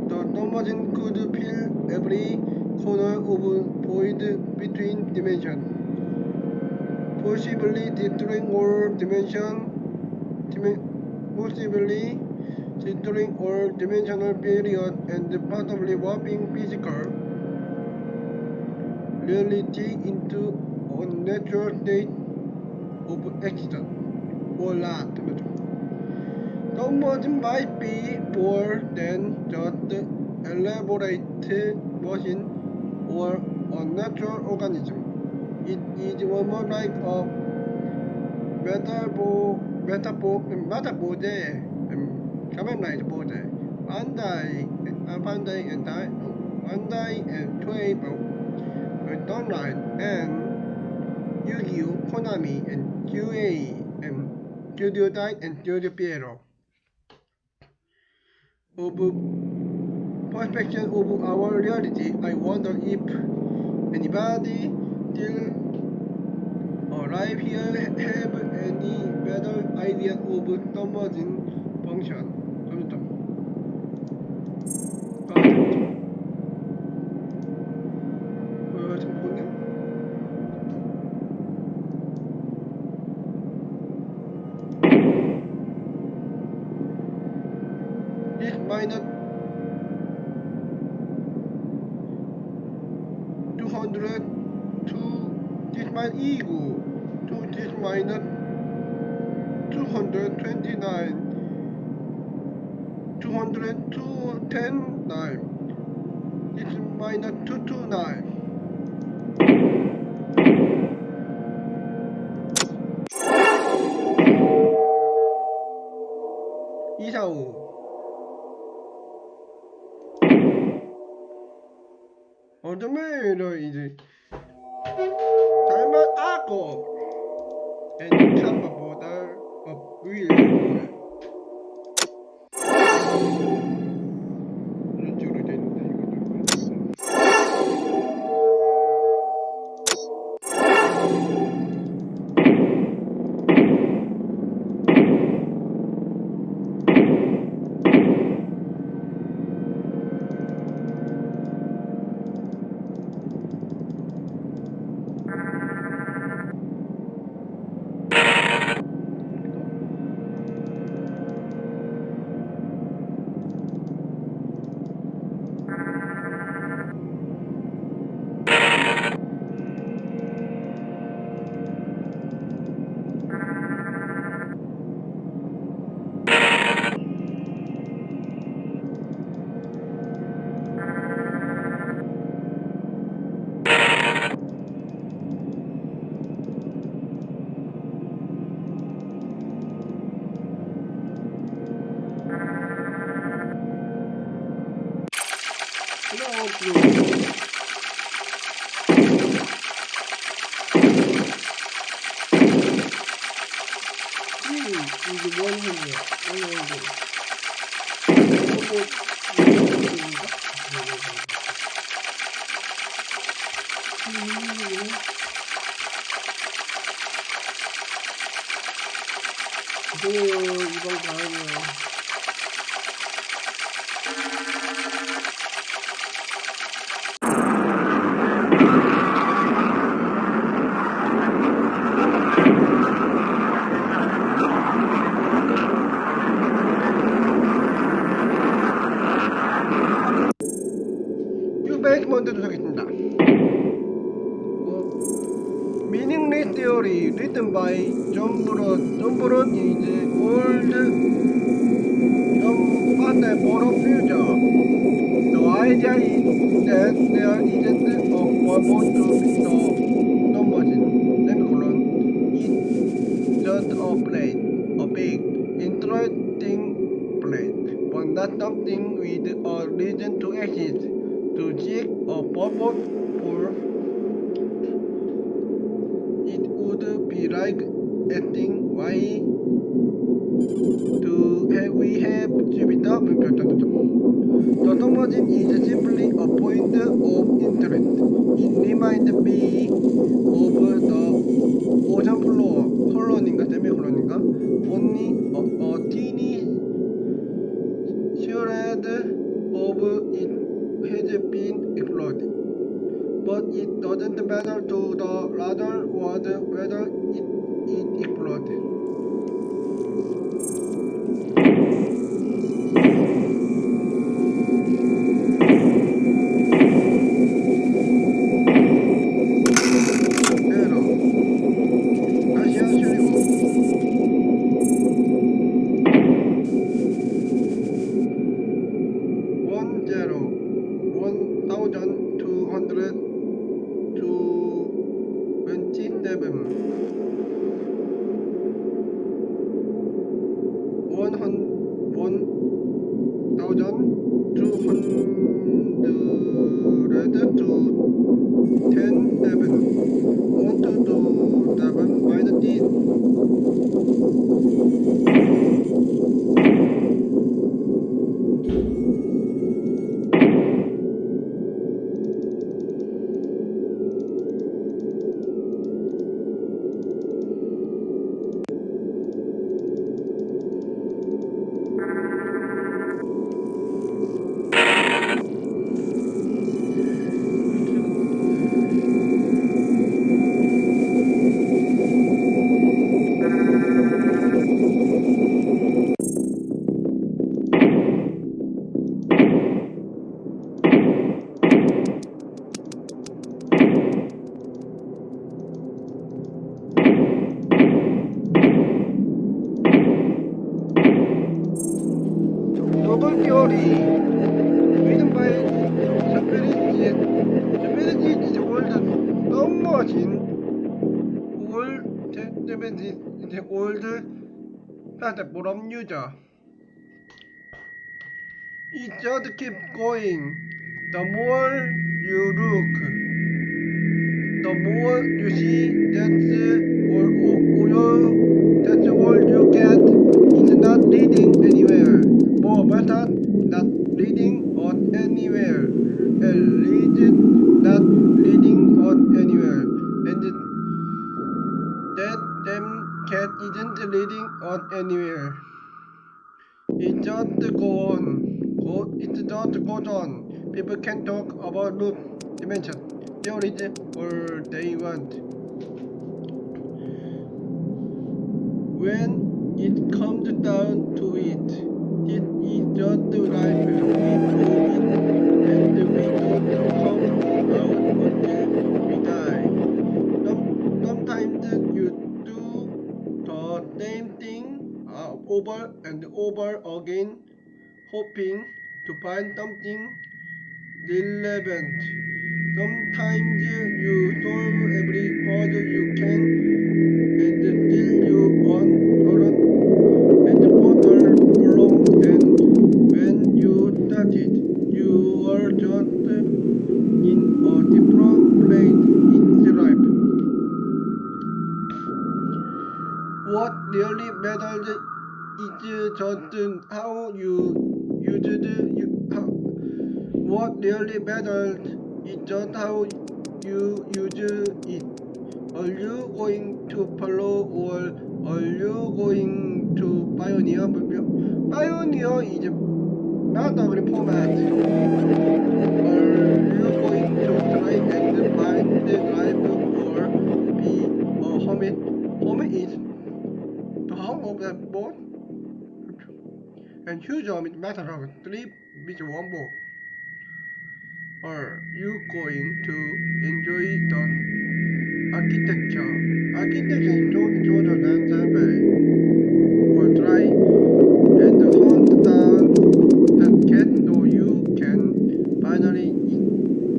Speaker 1: the submarine could fill every corner of void between dimensions, possibly destroying all dimensional barriers and possibly warping physical reality into unnatural state of accident or not. Submarine might be more than just elaborate machine or unnatural organism. It is almost like a metaphor, Bandai and Toeibo, Sunlight and Yu-Gi-Oh, Konami and QA and Studio Dite and Studio Piero. Of perception of our reality, I wonder if anybody still alive here have any better idea of submarine function. This minus 202, this minus equal to this minus 229, 210, this is minus 229. 이사오 Automator 이제 diamond apple and copper border of wheel. 이런 식으로 돼 있는데 이게 원형이야. 원형이. 이번 가야죠. 큐베이스 먼저 도착했습니다. Meaningless Theory written by John Burroughs. John Burroughs is old father for future. The idea is that there isn't a purpose to the submachine. Semicolon. It's just a plate, a big, interesting plate, but not something with a reason to exist. To seek a purpose for it would be like asking why we have Jupiter. The submachine is simply a point of interest. It reminds me of the ocean floor, colon인가 semicolon인가? Only a teeny shred of it has been explored, but it doesn't matter to the larger world whether it exploded. From user. It just keeps going. The more you look, the more you see. That's all you get. It's not leading anywhere. But not leading on anywhere. Not leading on anywhere. And that damn cat isn't leading on anywhere. It just goes on. People can talk about loop dimension theories all they want. When it comes down to it, it is just life. We move in and we don't come out until we die. Sometimes you do the same thing over and over again, hoping to find something relevant. Sometimes you solve every puzzle you can, and still you aren't further along than when you started. You are just in a different place in life. What really matters it's just how you use it. What really matters is just how you use it. Are you going to follow or are you going to pioneer? Pioneer is not a format. Are you going to try and find the life or be a hermit? Hermit is the home of the boat. And huge is matter of three with one boat. Are you going to enjoy the architecture? Architecture is shorter than survey. Or try and hunt down the cat so you can finally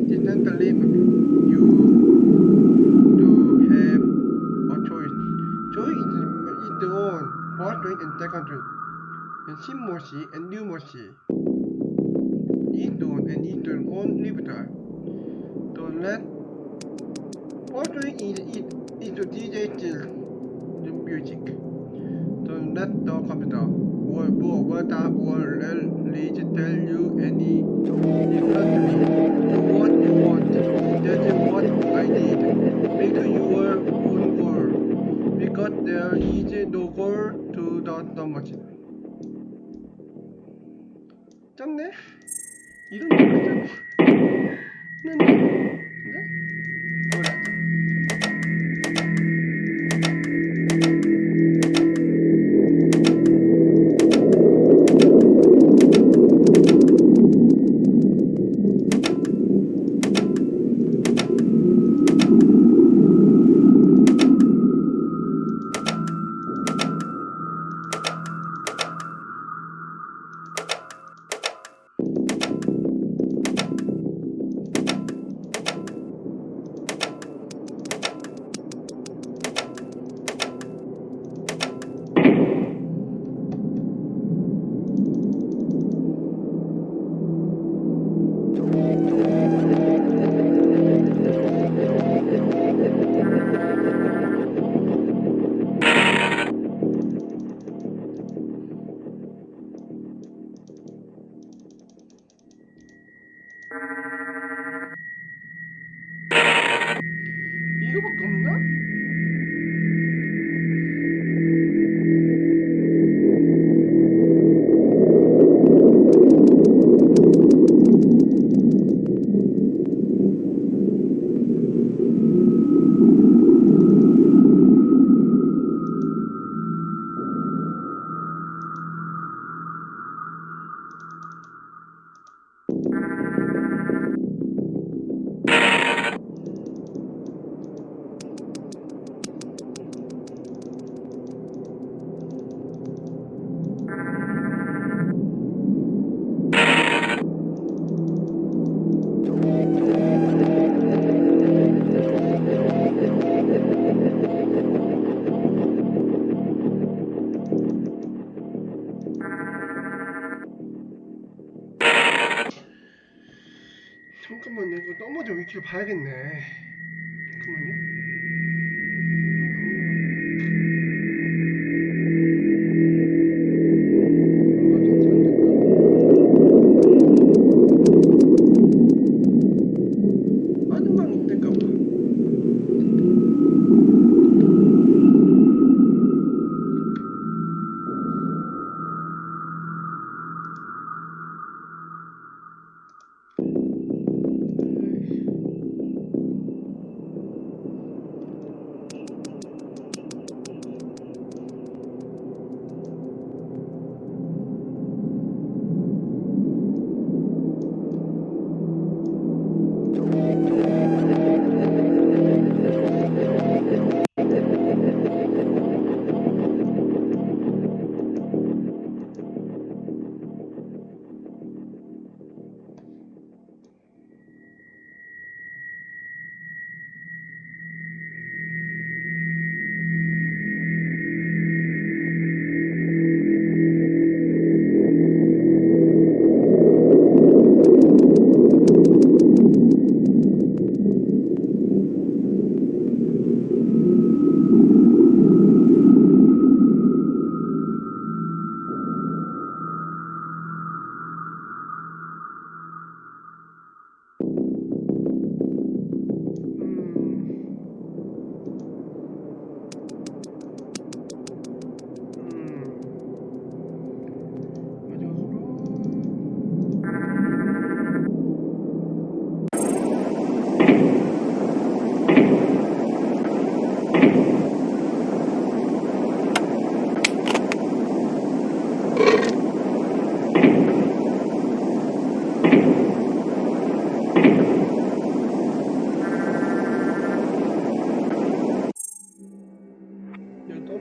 Speaker 1: instantly you do have a choice. Choice is the own first rate and second rate. And 신모씨 and 뉴모씨. 이돈 and 이돈 on liberty. Don't let portrait is to DJ still the music. Don't let the computer or book what up or release tell you any differently. Do what you want. That's what I did. Make your own goal. Because there is no goal to the machine. 짧네? 이런 거 짧아. 근데? 뭐라 하자. 이거밖에 없나? 잠깐만요. 이거 넘어져 위키를 봐야겠네. 잠깐만요. 아줌마는 있을까 봐.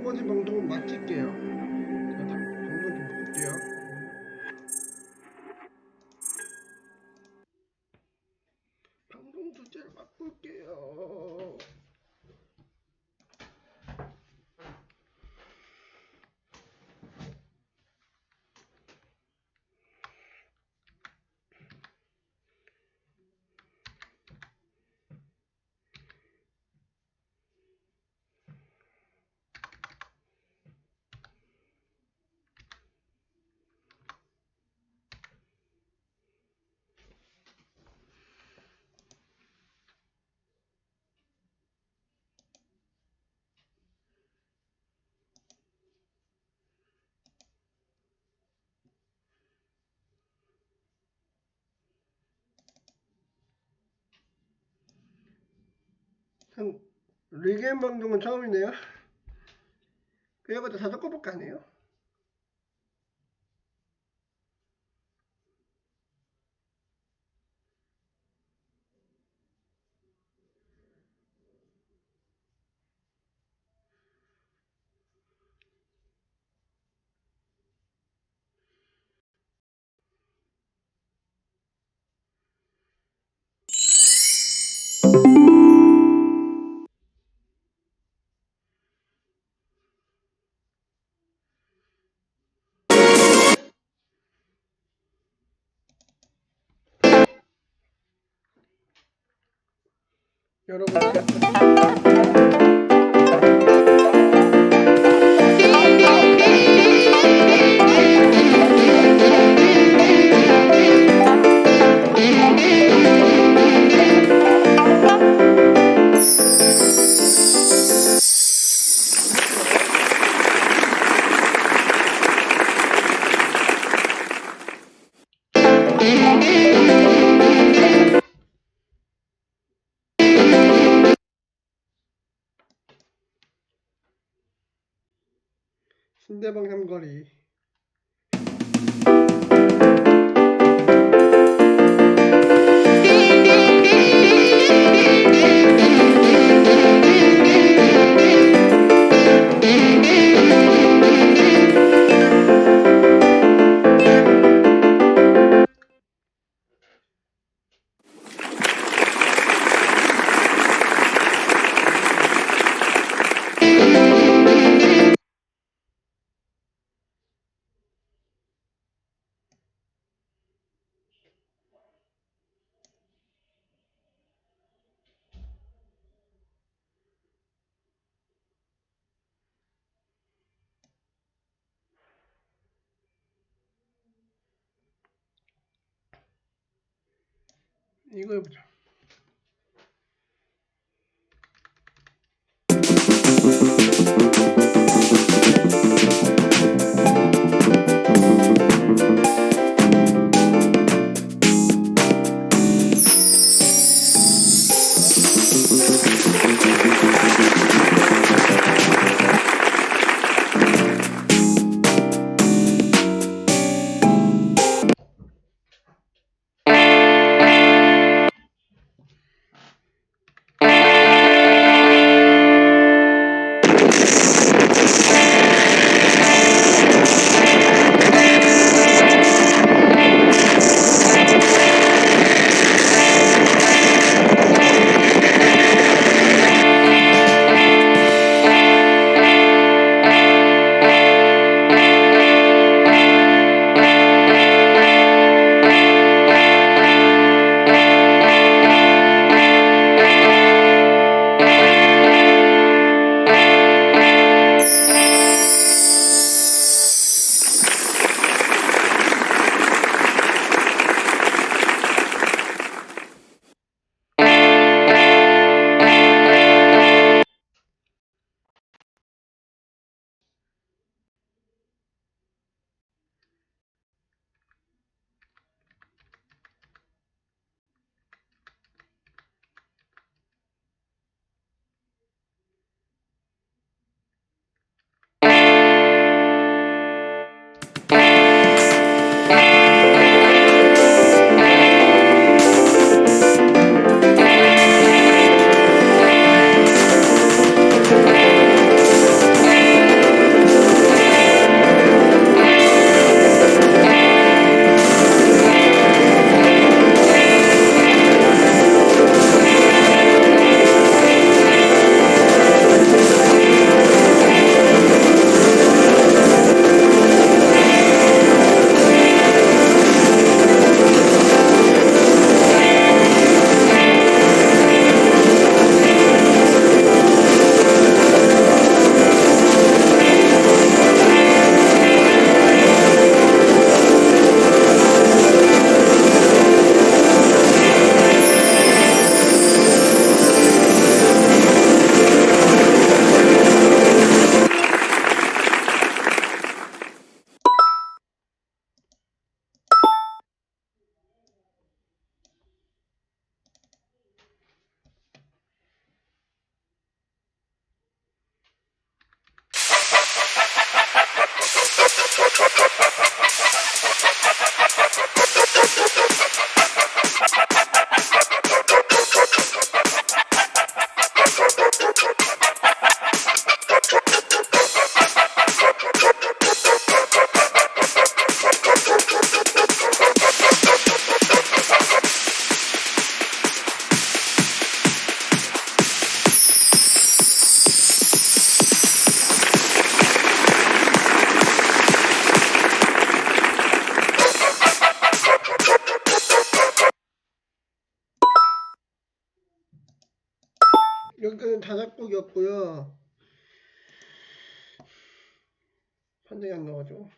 Speaker 1: 나머지 방송은 맡길게요. 제가 방송 좀 바꿀게요. 방송 주제를 바꿀게요. 리게임 방송은 처음이네요. 그래봤자 사적거밖에 안 해요. 여러분 신대방 삼거리 이거 해보자. 예쁘겼고요. 판정이 안 나와가지고.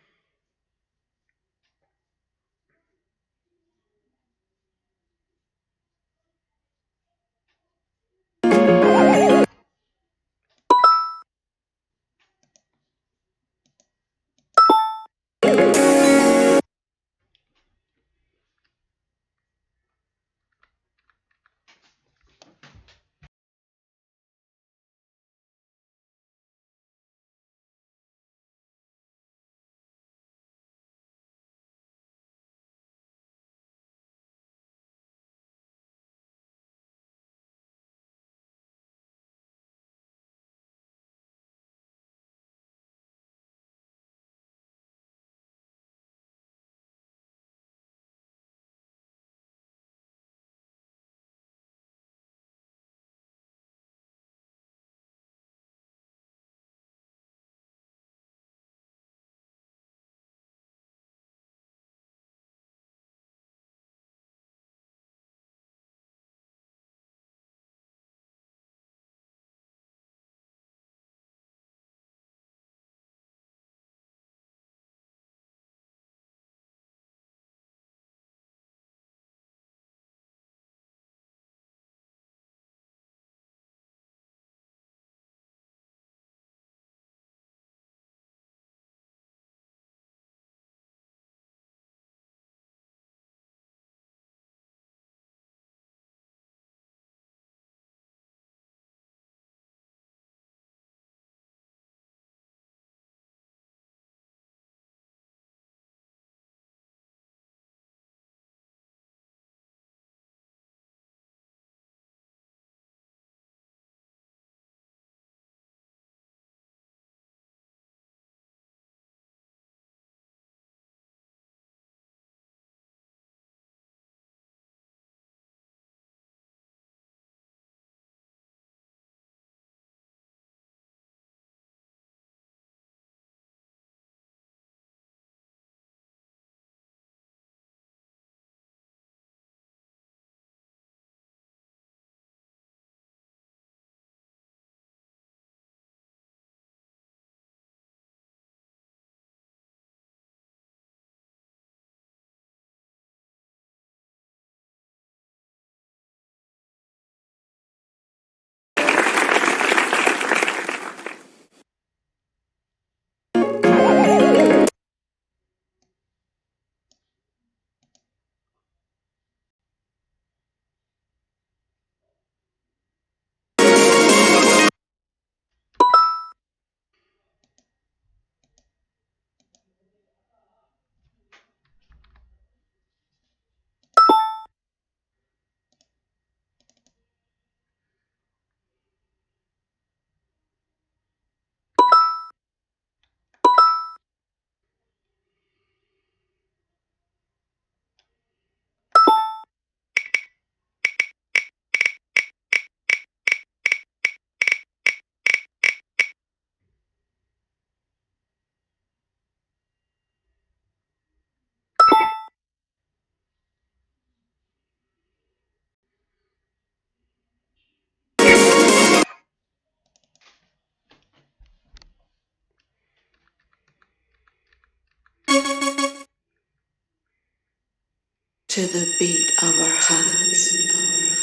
Speaker 2: To the beat of our hearts,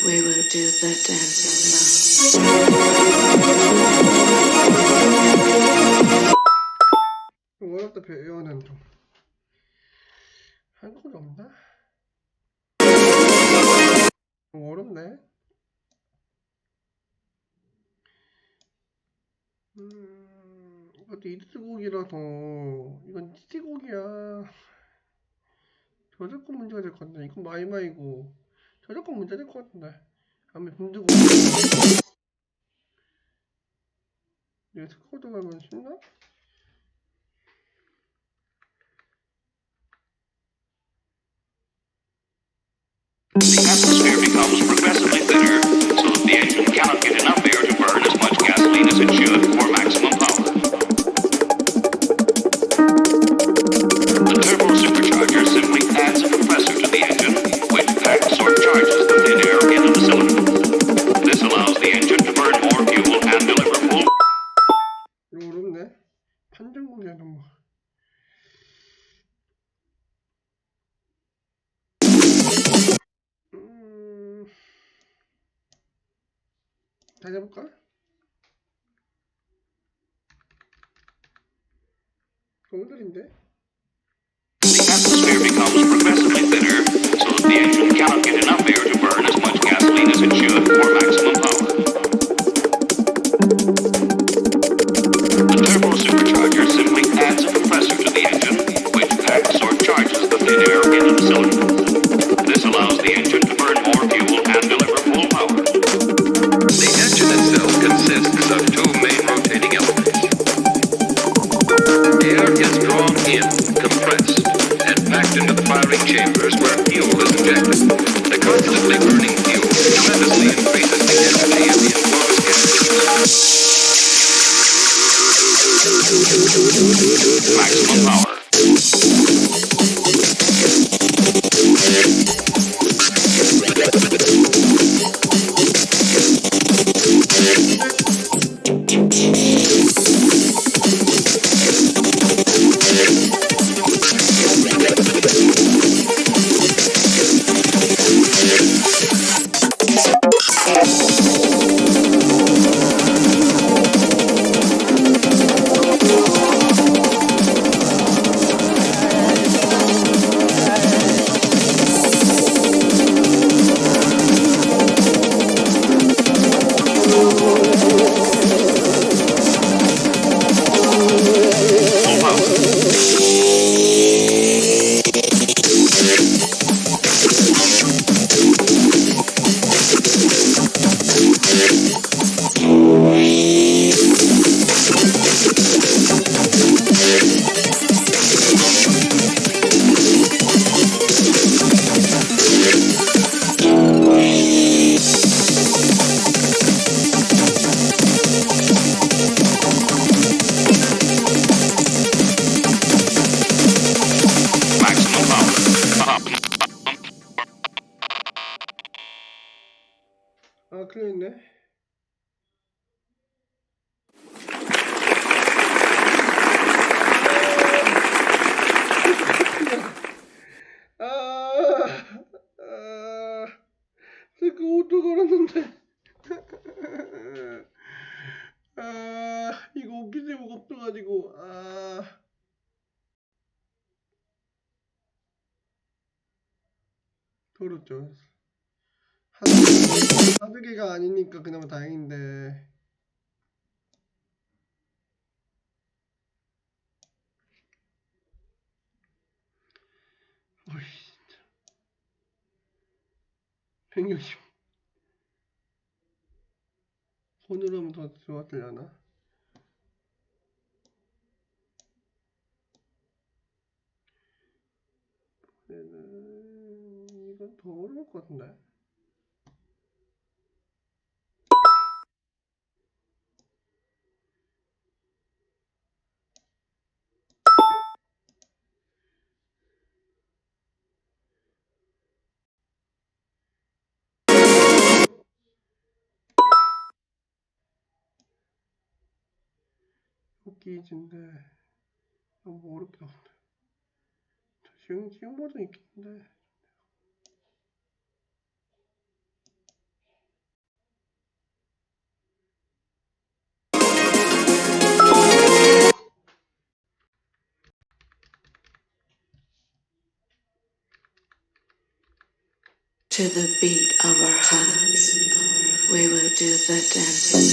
Speaker 2: we will do the dance now.
Speaker 1: 어렵다 배우는 좀 한국어가 없나? 어렵네. 이것도 이드스곡이라서 이건 찌찌곡이야. 저작권 문제가 될 것 같네. 이건 마이마이고 저작권 문제 될 것 같은데. 아무리 빈드곡 이거 스코어도 가면 쉽나?
Speaker 3: The atmosphere becomes progressively thinner, so that the engine cannot get enough air to burn as much gasoline as it should for maximum power. The turbo supercharger simply adds a compressor to the engine, which packs or charges the thin air into the cylinder. This allows the engine to burn more fuel and deliver
Speaker 1: 판정 공개하는 뭐. 다시 해볼까? 오늘인데?
Speaker 3: The atmosphere becomes progressively thinner, so that the engine cannot get enough air to burn as much gasoline as it should for maximum power. The turbo supercharger simply adds a compressor to the engine, which acts or charges the thin air into the cylinder. This allows the engine to burn more fuel and deliver full power.
Speaker 4: The engine itself consists of two main rotating elements. Air is drawn in, compressed, and packed into the firing chambers where fuel is injected. The constantly burning fuel tremendously increases the energy of the enclosed gas.
Speaker 3: Maximum power.
Speaker 1: 아, 그러겠네. 그 옷도 걸었는데. 이거 옷기 제목 없어가지고. 더럽죠. 한두 개가 아니니까 그나마 다행인데. 어이, 진짜. 160. 손으로 하면 더 좋았으려나? 이건 더 어려울 것 같은데. 웃기진데 너무 어렵게 나온다. 쉬운 버전 있겠는데.
Speaker 2: To the beat of our hearts, we will do the dancing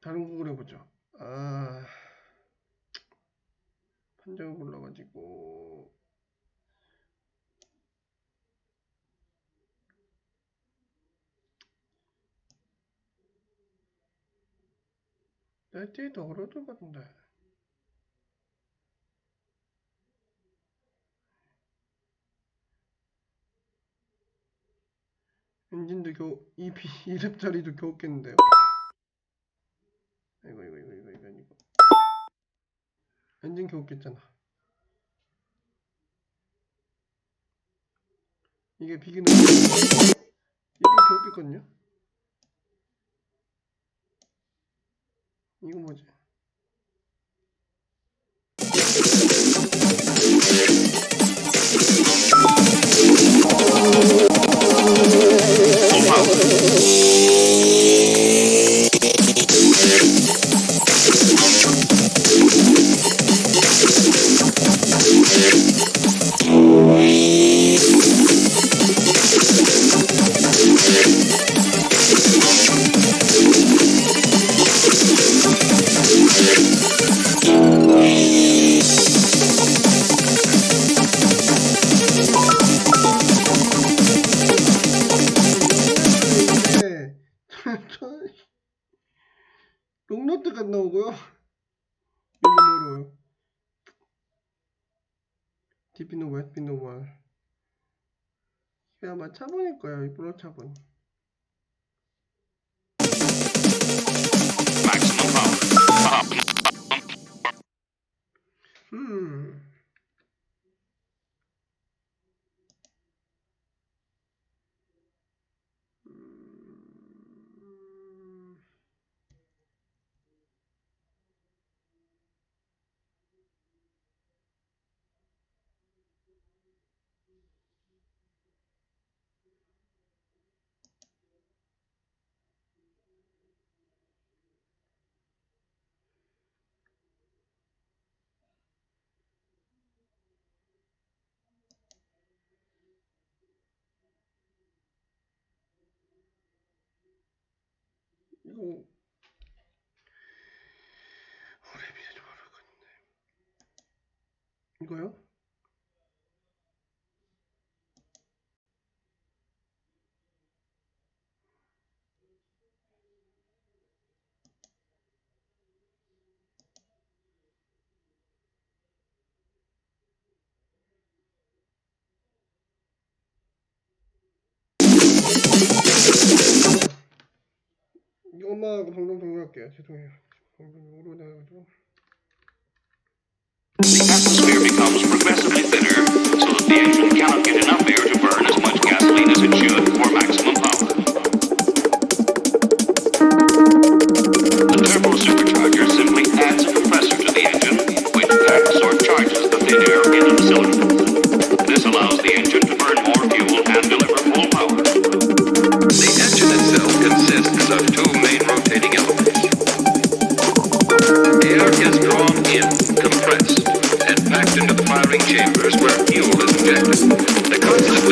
Speaker 1: 다른 곡을 해보죠. 판정을 골라가지고 날뛰기 더 어려울 것 같은데. 엔진도 겨우 EP 2렙짜리도 겨우 깼는데요. 이거 엔진 겨우 깼잖아. 이게 비기는 이거 겨우 깼거든요. 이거 뭐지? 롱노트가 나오고요. 이거 뭐로요? 디피노발, 피노발. 이게 아마 차분일 거예요. 이 블러 차분. 이거 오래비에 좀 알아갔는데 이거요? 이거 엄마하고 방송 종료할게요. 죄송해요. 방송이 오래돼가지고.
Speaker 3: The atmosphere becomes progressively thinner, so that the engine cannot get enough air to burn as much gasoline as it should for maximum power. The turbo supercharger simply adds a compressor to the engine, which packs or charges the thin air into the cylinder. This allows the engine to burn more fuel and deliver full power.
Speaker 4: The engine itself consists of two main rotating elements. Air is drawn in, compressed, and packed into the firing chambers where fuel is injected. The constant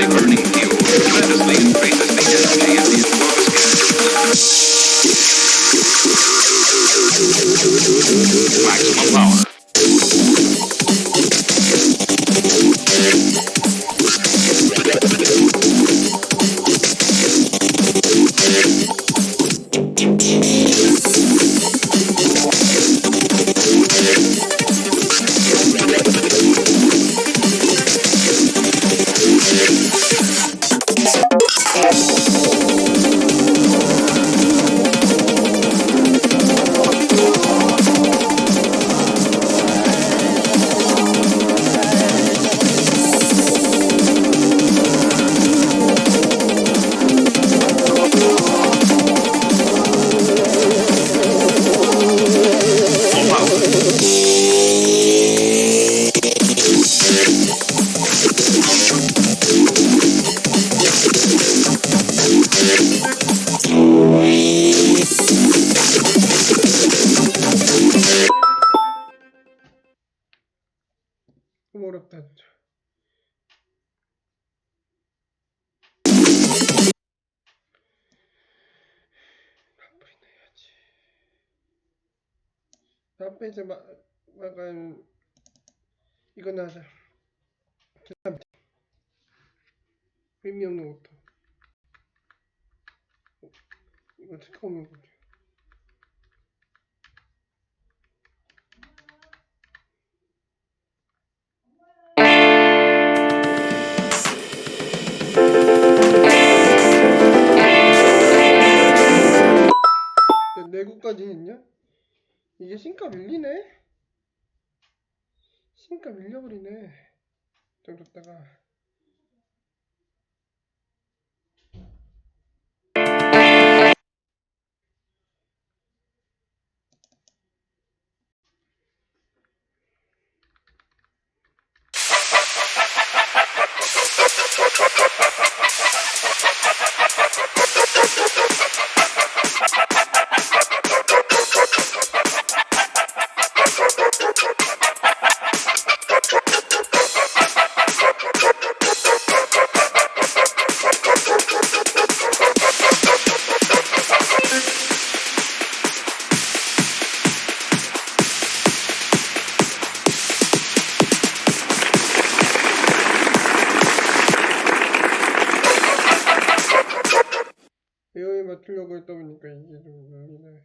Speaker 1: 앞에 이제 약간 이거나 하자. 의미 없는 것도. 이거 특허면 볼게. 내구까지 했냐? 이게 신가 밀리네? 신가 밀려버리네. 좀 뒀다가 에어에 맞추려고 했다 보니까 이게 좀 밀리네.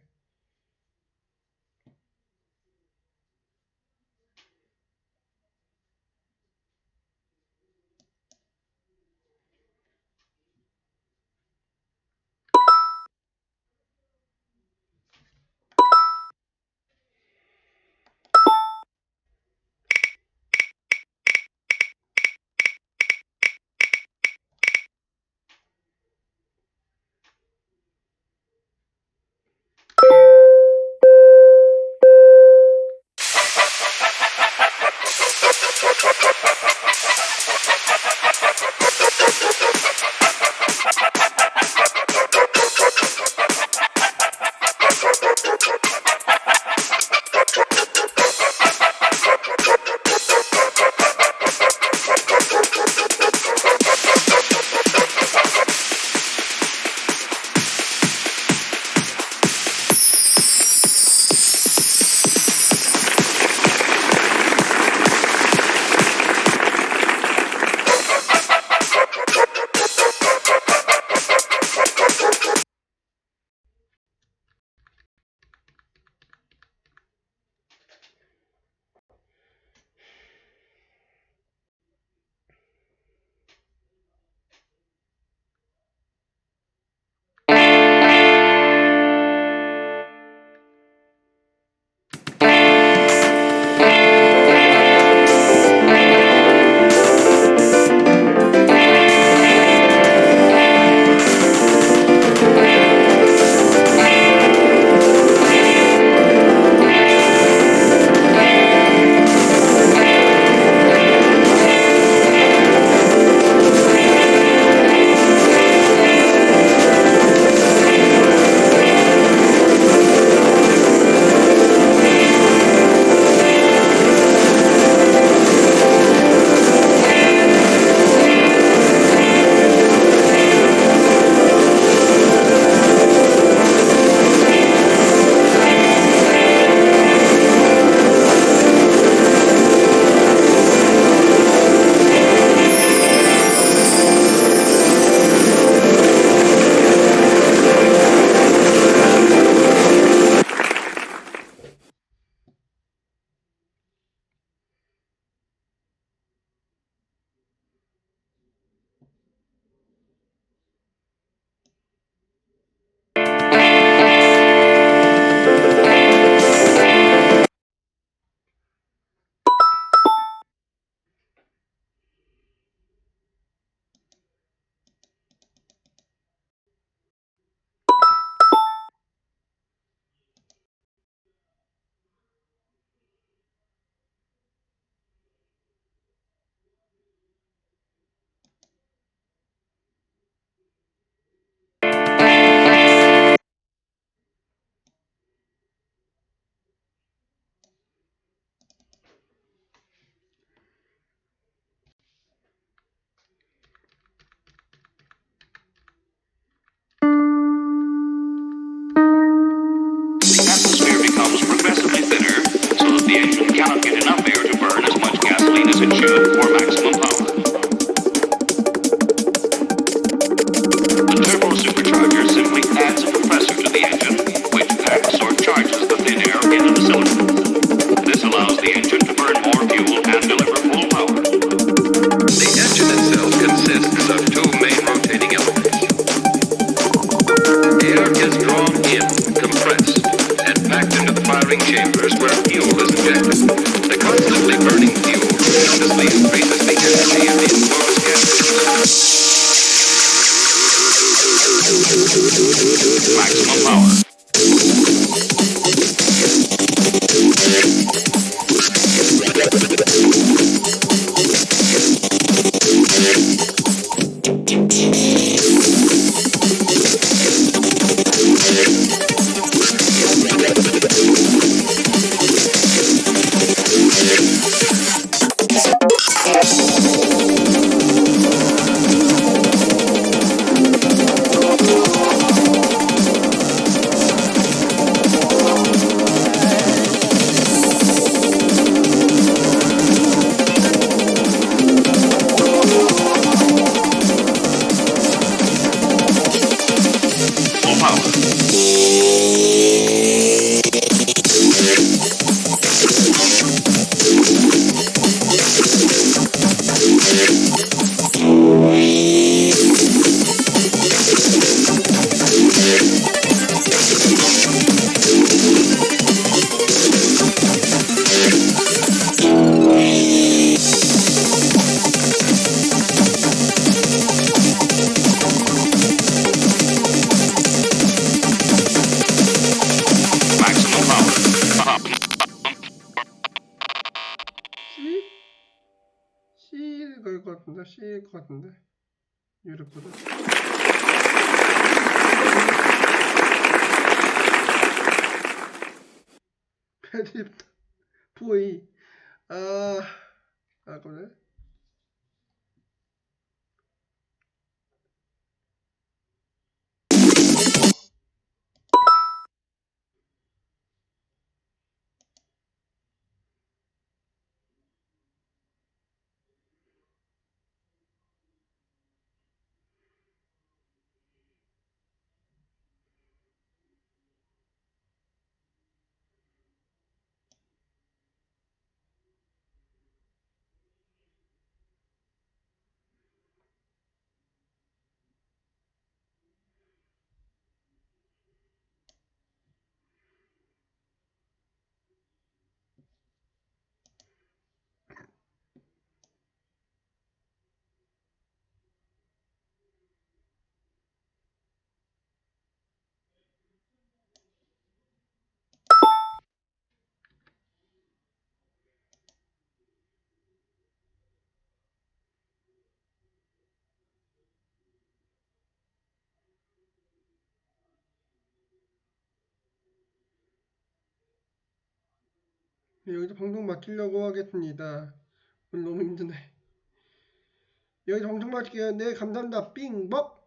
Speaker 3: cannot get enough air to burn as much gasoline as it should for maximum power. The turbo supercharger simply adds a compressor to the engine, which packs or charges the thin air into the cylinder. This allows the engine to burn more fuel and deliver full power.
Speaker 4: The engine itself consists of two main rotating elements. Air is drawn in, compressed, and packed into the firing chambers where fuel is injected. The constantly burning fuel tremendously increases the energy of the enormous gas.
Speaker 3: Maximum power.
Speaker 1: C일 걸 것 같은데, C일 것 같은데, 유럽보다. 패드립다 보이. 그래? 여기서 방송 마치려고 하겠습니다. 오늘 너무 힘드네. 여기서 방송 마칠게요. 네, 감사합니다. 삥벅.